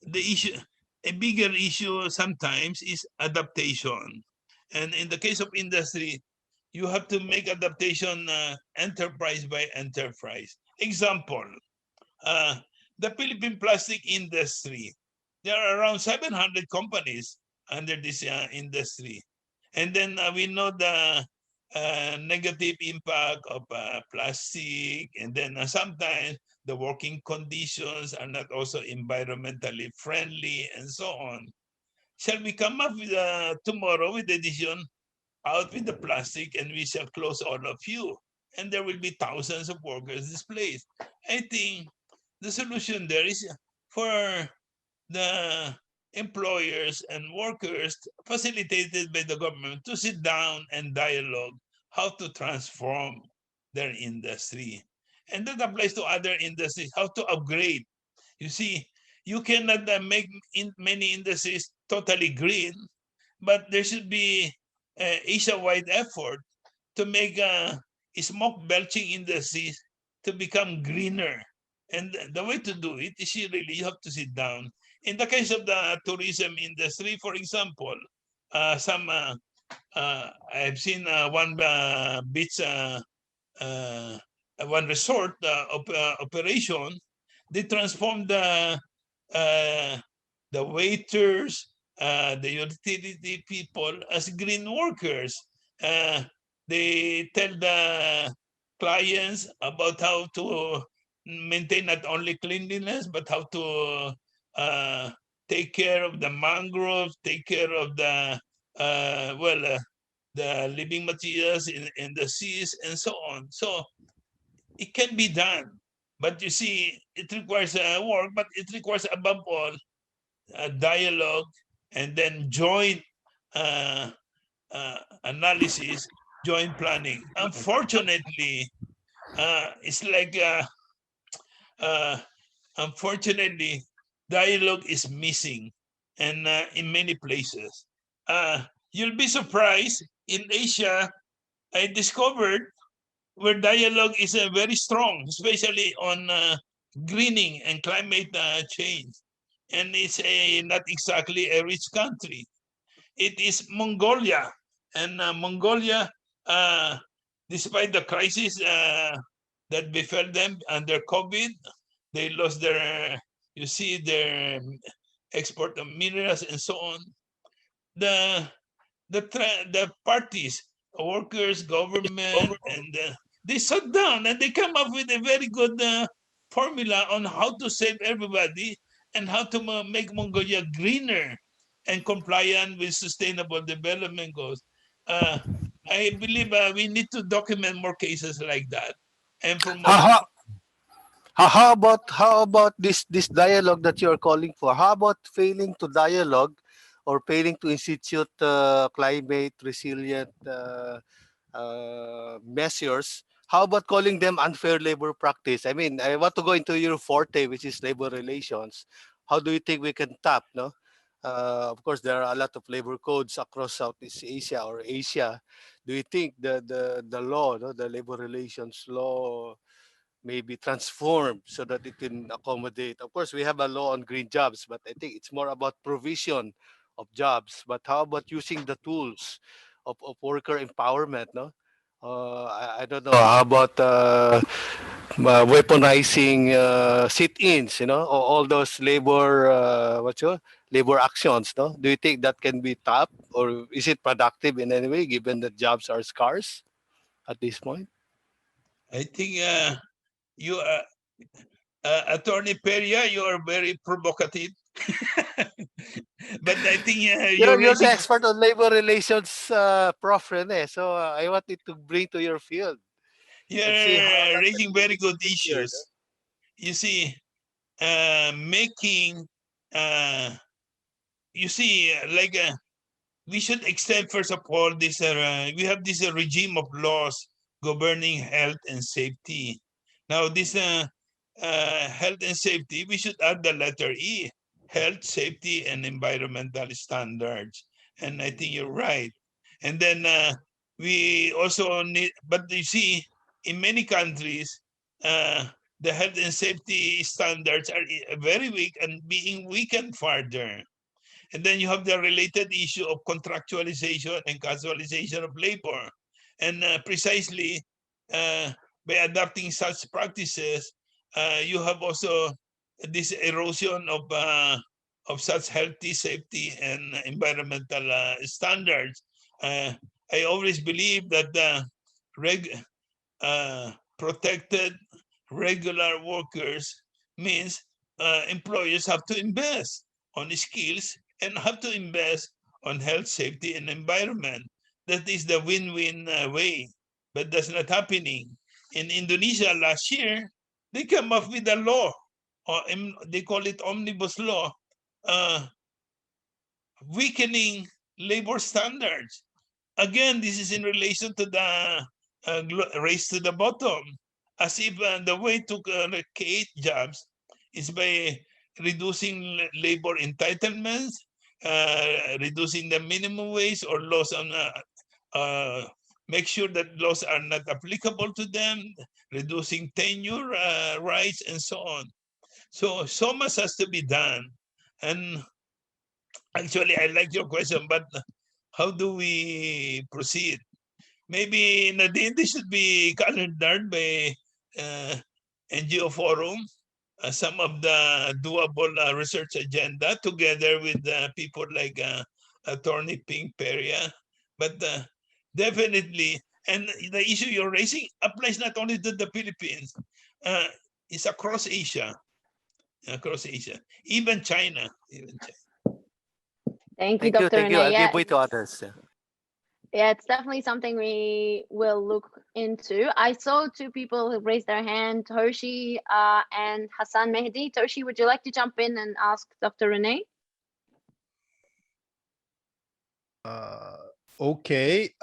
the issue, a bigger issue sometimes is adaptation. And in the case of industry, you have to make adaptation enterprise by enterprise. Example, uh, the Philippine plastic industry. There are around 700 companies under this industry. And then we know the negative impact of plastic. And then sometimes the working conditions are not also environmentally friendly and so on. Shall we come up with tomorrow with the decision out with the plastic and we shall close all of you? And there will be thousands of workers displaced. I think the solution there is for the employers and workers facilitated by the government to sit down and dialogue how to transform their industry. And that applies to other industries, how to upgrade. You see, you cannot make many industries totally green, but there should be Asia-wide effort to make smoke belching industries to become greener. And the way to do it is you have to sit down. In the case of the tourism industry, for example, I've seen one beach, uh, one resort operation. They transformed uh, the waiters, the utility people as green workers. Uh, they tell the clients about how to maintain not only cleanliness, but how to uh, take care of the mangroves, take care of the living materials in the seas and so on. So it can be done. But you see, it requires work, but it requires above all dialogue and then joint uh, analysis, joint planning. Unfortunately, it's like uh, unfortunately, dialogue is missing, and in many places, you'll be surprised. In Asia, I discovered where dialogue is very strong, especially on greening and climate change, and it's not exactly a rich country. It is Mongolia, and Mongolia, uh, despite the crisis that befell them under COVID, they lost their, you see, their export of minerals and so on. The the parties, workers, government, and they sat down and they come up with a very good formula on how to save everybody and how to make Mongolia greener and compliant with sustainable development goals. I believe we need to document more cases like that and promote. How, how about this dialogue that you're calling for? How about failing to dialogue or failing to institute climate resilient measures? How about calling them unfair labor practice? I mean, I want to go into your forte, which is labor relations. How do you think we can tap? No, of course, there are a lot of labor codes across Southeast Asia or Asia. Do you think the law, no, the labor relations law, may be transformed so that it can accommodate? Of course, we have a law on green jobs, but I think it's more about provision of jobs. But how about using the tools of worker empowerment? No, I don't know. How about weaponizing sit-ins? You know, all those labor labor actions. No, do you think that can be tapped, or is it productive in any way, given that jobs are scarce at this point? I think you are Attorney Peria, you are very provocative. But I think you're You're the raising expert on labor relations, Prof. Rene. So I wanted to bring to your field and see how you're that can raising be very good here. issues. You see, making you see like we should extend first of all this we have this regime of laws governing health and safety. Now this health and safety, we should add the letter E, health, safety, and environmental standards. And I think you're right. And then we also need, but you see, in many countries, the health and safety standards are very weak and being weakened further. And then you have the related issue of contractualization and casualization of labor. And precisely by adopting such practices, you have also this erosion of such healthy, safety, and environmental standards. I always believe that the protected regular workers means employers have to invest on skills and have to invest on health, safety, and environment. That is the win-win way, but that's not happening. In Indonesia last year, they came up with a law, or they call it omnibus law, uh, weakening labor standards. Again, this is in relation to the race to the bottom, as if the way to create jobs is by reducing labor entitlements, reducing the minimum wage or laws on, make sure that laws are not applicable to them, reducing tenure rights, and so on. So much has to be done. And actually, I like your question, but how do we proceed? Maybe Nadine, this should be calendared by NGO Forum, some of the doable research agenda together with people like Attorney Ping Peria. But definitely, and the issue you're raising applies not only to the Philippines, it's across Asia, even China. Thank you, Thank you, Dr. thank you. Rene. I'll Yeah, give way to others. Yeah. yeah, it's definitely something we will look into. I saw two people who raised their hand, Toshi and Hassan Mehdi. Toshi, would you like to jump in and ask Dr. Rene? Okay.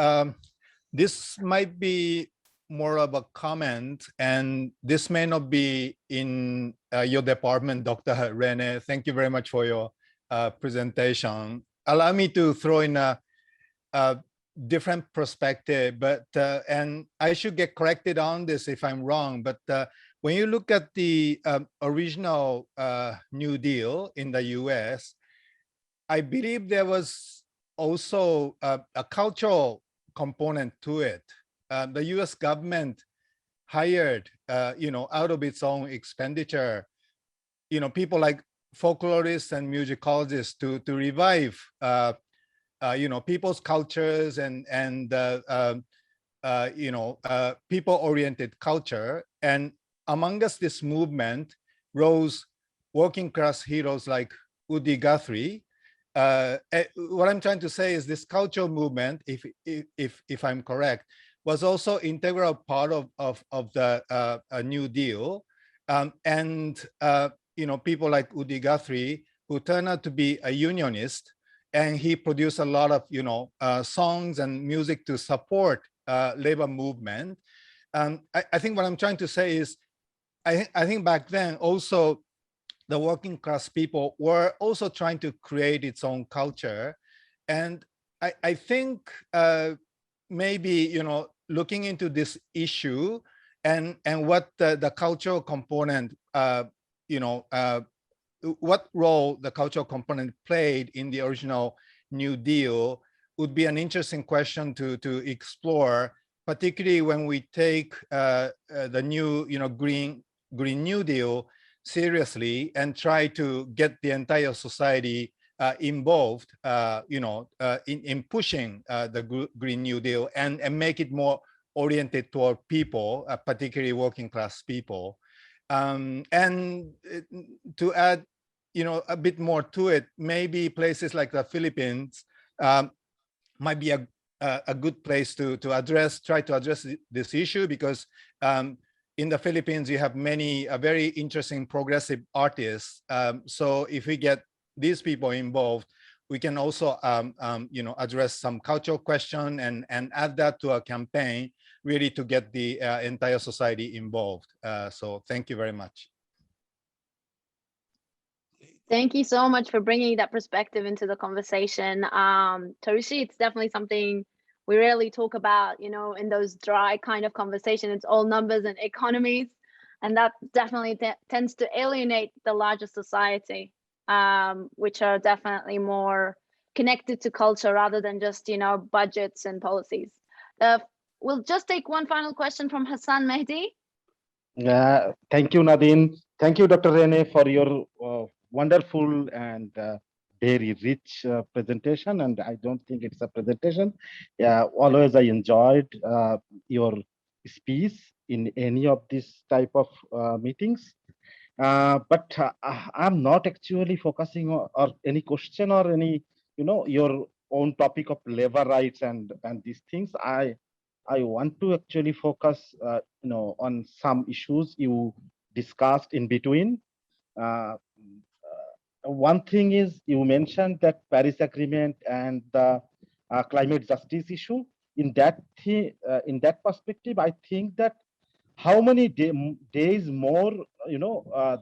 This might be more of a comment, and this may not be in your department, Dr. Rene. Thank you very much for your presentation. Allow me to throw in a different perspective, but and I should get corrected on this if I'm wrong, but when you look at the original New Deal in the US, I believe there was also a cultural component to it. The US government hired, out of its own expenditure, people like folklorists and musicologists to revive people's cultures and people-oriented culture. And among us, this movement rose working class heroes like Udi Guthrie what I'm trying to say is this cultural movement, if I'm correct, was also integral part of the New Deal, and people like Udi Guthrie, who turned out to be a unionist, and he produced a lot of songs and music to support labor movement. I think what I'm trying to say is, I think back then also the working class people were also trying to create its own culture. And I think maybe, looking into this issue and what the cultural component, what role the cultural component played in the original New Deal would be an interesting question to explore, particularly when we take the new, Green New Deal seriously and try to get the entire society involved, in pushing the Green New Deal and make it more oriented toward people, particularly working class people. And to add, a bit more to it, maybe places like the Philippines might be a good place to try to address this issue, because in the Philippines, you have many very interesting progressive artists. So if we get these people involved, we can also, address some cultural question and add that to a campaign, really to get the entire society involved. So thank you very much. Thank you so much for bringing that perspective into the conversation. Tarushi, it's definitely something we rarely talk about, in those dry kind of conversation. It's all numbers and economies, and that definitely tends to alienate the larger society, which are definitely more connected to culture rather than just, budgets and policies. We'll just take one final question from Hassan Mehdi. Thank you, Nadine. Thank you, Dr. Rene, for your wonderful and very rich presentation. And I don't think it's a presentation. Yeah, always I enjoyed your speech in any of these type of meetings. But I'm not actually focusing on or any question or any, your own topic of labor rights and these things. I want to actually focus, on some issues you discussed in between. One thing is, you mentioned that Paris Agreement and the climate justice issue. In that perspective, I think that how many days more,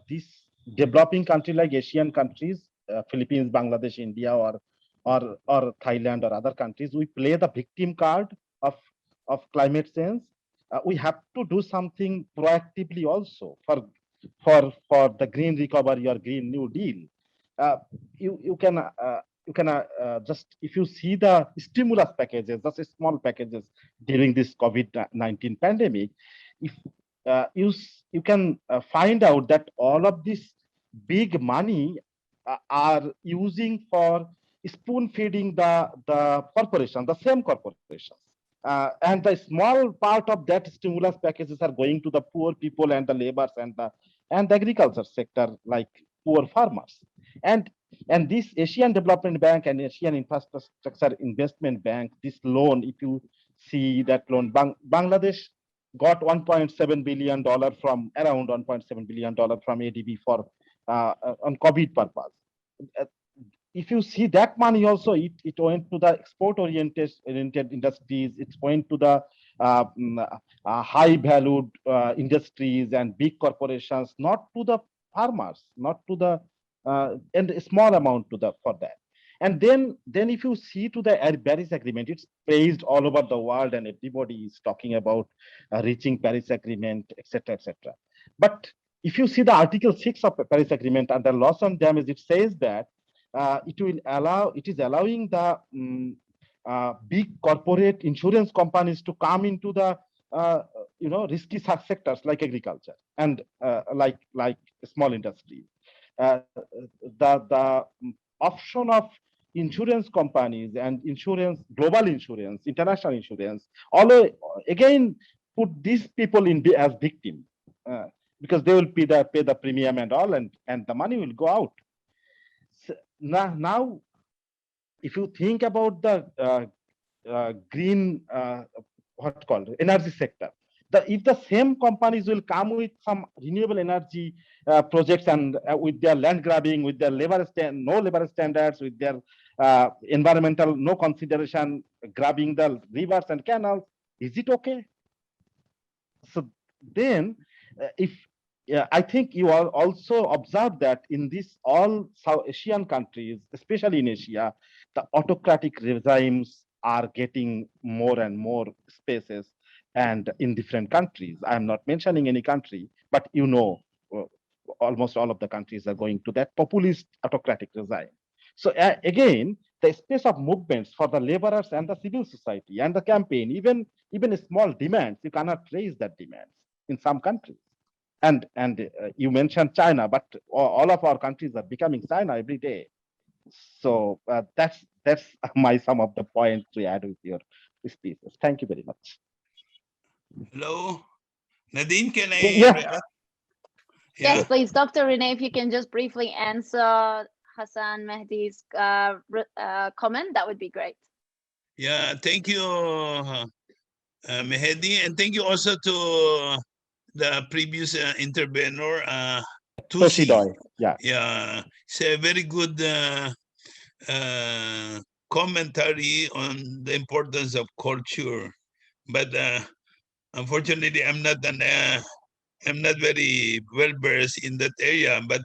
these developing countries like Asian countries, Philippines, Bangladesh, India, or Thailand or other countries, we play the victim card of climate change. We have to do something proactively also for the green recovery or Green New Deal. You can just, if you see the stimulus packages, just small packages during this COVID-19 pandemic, if you can find out that all of this big money are using for spoon feeding the corporation, the same corporations. And the small part of that stimulus packages are going to the poor people and the laborers and the agriculture sector, like poor farmers. And this Asian Development Bank and Asian Infrastructure Investment Bank, this loan, if you see that loan, Bangladesh got $1.7 billion from around $1.7 billion from ADB for on COVID purpose. If you see that money also, it went to the export-oriented industries. It went to the high-valued industries and big corporations, not to the farmers, not to the and a small amount for that. And then if you see to the Paris Agreement, it's praised all over the world, and everybody is talking about reaching Paris Agreement, etc., etc. But if you see the Article 6 of the Paris Agreement under loss and damage, it says that it is allowing the big corporate insurance companies to come into the risky sectors like agriculture and like small industries. The option of insurance companies and insurance, global insurance, international insurance, although again put these people in as victims because they will pay the premium and all, and the money will go out. So now if you think about the green what called energy sector, if the same companies will come with some renewable energy projects and with their land grabbing, with their no labor standards, with their environmental no consideration, grabbing the rivers and canals, is it okay? So then, if I think you all also observe that in these all South Asian countries, especially in Asia, the autocratic regimes are getting more and more spaces, and in different countries. I'm not mentioning any country, but uh, almost all of the countries are going to that populist autocratic regime. So again, the space of movements for the laborers and the civil society and the campaign, even small demands, you cannot raise that demands in some countries. And you mentioned China, but all of our countries are becoming China every day. So that's my some of the points to add with your speeches. Thank you very much. Hello, Nadine, can I Yeah. react? Yes, please, Dr. Renee, if you can just briefly answer Hassan Mehdi's comment, that would be great. Yeah, thank you, Mehdi, and thank you also to the previous intervenor, Tusi. Toshidoy. Yeah. Yeah, it's a very good commentary on the importance of culture. But unfortunately, I'm not very well versed in that area. But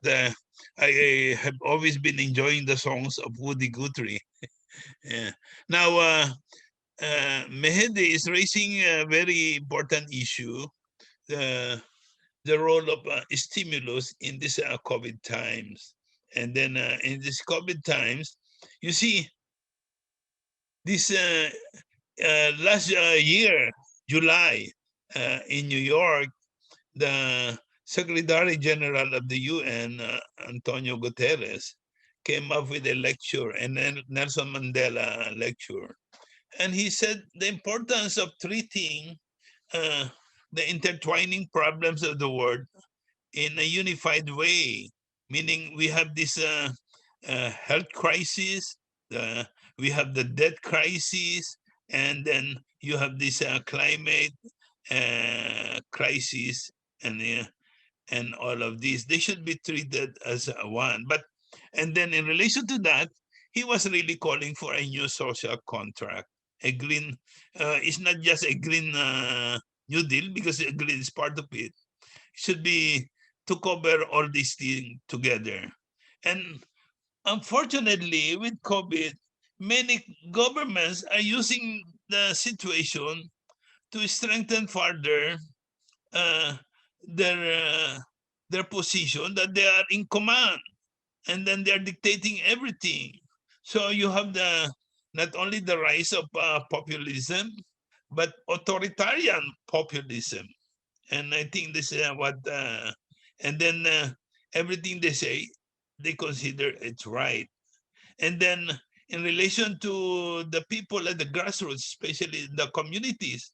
I have always been enjoying the songs of Woody Guthrie. Yeah. Now, Mehdi is raising a very important issue, the role of stimulus in this COVID times. And then in this COVID times, you see, this last year, July, in New York, the Secretary General of the UN, Antonio Guterres, came up with a lecture, and then Nelson Mandela lecture. And he said the importance of treating the intertwining problems of the world in a unified way, meaning we have this health crisis, we have the debt crisis, and then you have this climate crisis, and all of these. They should be treated as one. And then in relation to that, he was really calling for a new social contract. A green, it's not just a green New Deal, because a green is part of it. It should be to cover all these things together. And unfortunately, with COVID, many governments are using the situation to strengthen further their position, that they are in command, and then they're dictating everything. So you have not only the rise of populism, but authoritarian populism. And I think this is what, and then everything they say, they consider it's right. And then in relation to the people at the grassroots, especially the communities,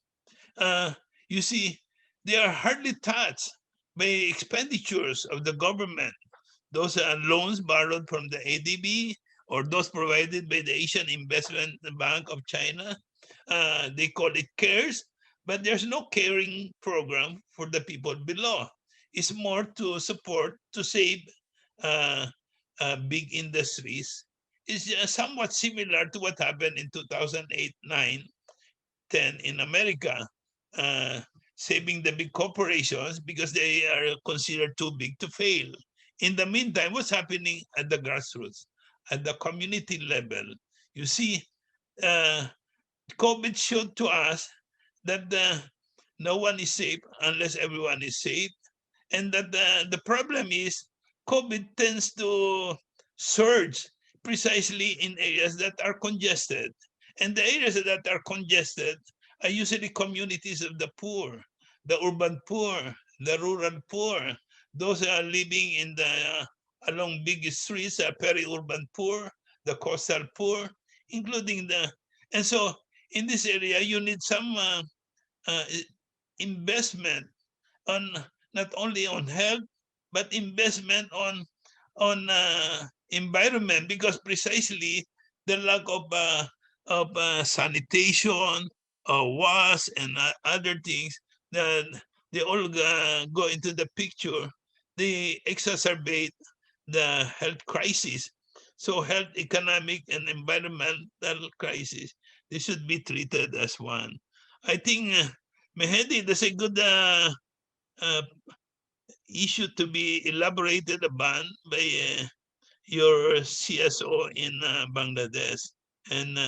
you see, they are hardly touched by expenditures of the government. Those are loans borrowed from the ADB or those provided by the Asian Investment Bank of China. They call it CARES, but there's no caring program for the people below. It's more to support, to save big industries. It's somewhat similar to what happened in 2008, 9, 10 in America, saving the big corporations because they are considered too big to fail. In the meantime, what's happening at the grassroots, at the community level? You see, COVID showed to us that no one is safe unless everyone is safe. And that the problem is COVID tends to surge precisely in areas that are congested. And the areas that are congested are usually communities of the poor, the urban poor, the rural poor, those are living in the along big streets, peri-urban poor, the coastal poor, including and so in this area, you need some investment on not only on health, but investment on environment, because precisely the lack of sanitation or wash and other things that they all go into the picture. They exacerbate the health crisis. So health, economic, and environmental crisis, they should be treated as one. I think, Mehedi, that's a good issue to be elaborated upon by your CSO in Bangladesh, and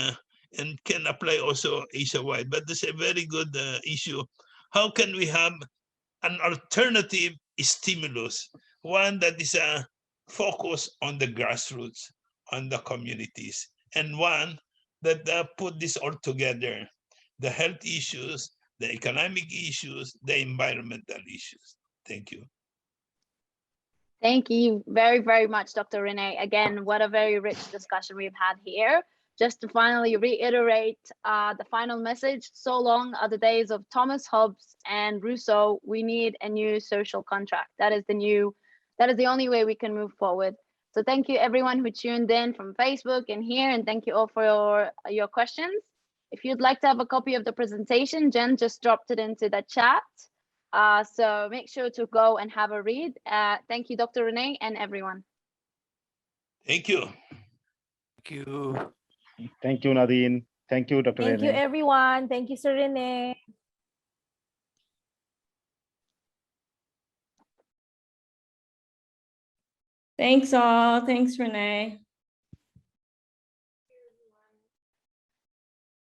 can apply also Asia-wide. But this is a very good issue. How can we have an alternative stimulus, one that is focused on the grassroots, on the communities, and one that put this all together, the health issues, the economic issues, the environmental issues. Thank you. Thank you very, very much, Dr. Renee. Again, what a very rich discussion we've had here. Just to finally reiterate the final message, so long are the days of Thomas Hobbes and Rousseau. We need a new social contract. That is the only way we can move forward. So thank you everyone who tuned in from Facebook and here, and thank you all for your questions. If you'd like to have a copy of the presentation, Jen just dropped it into the chat. So make sure to go and have a read. Thank you, Dr. Renee, and everyone. Thank you. Thank you. Thank you, Nadine. Thank you, Dr. Thank you, Rene. everyone. Thank you, Sir Rene. Thanks all. Thanks, Renee.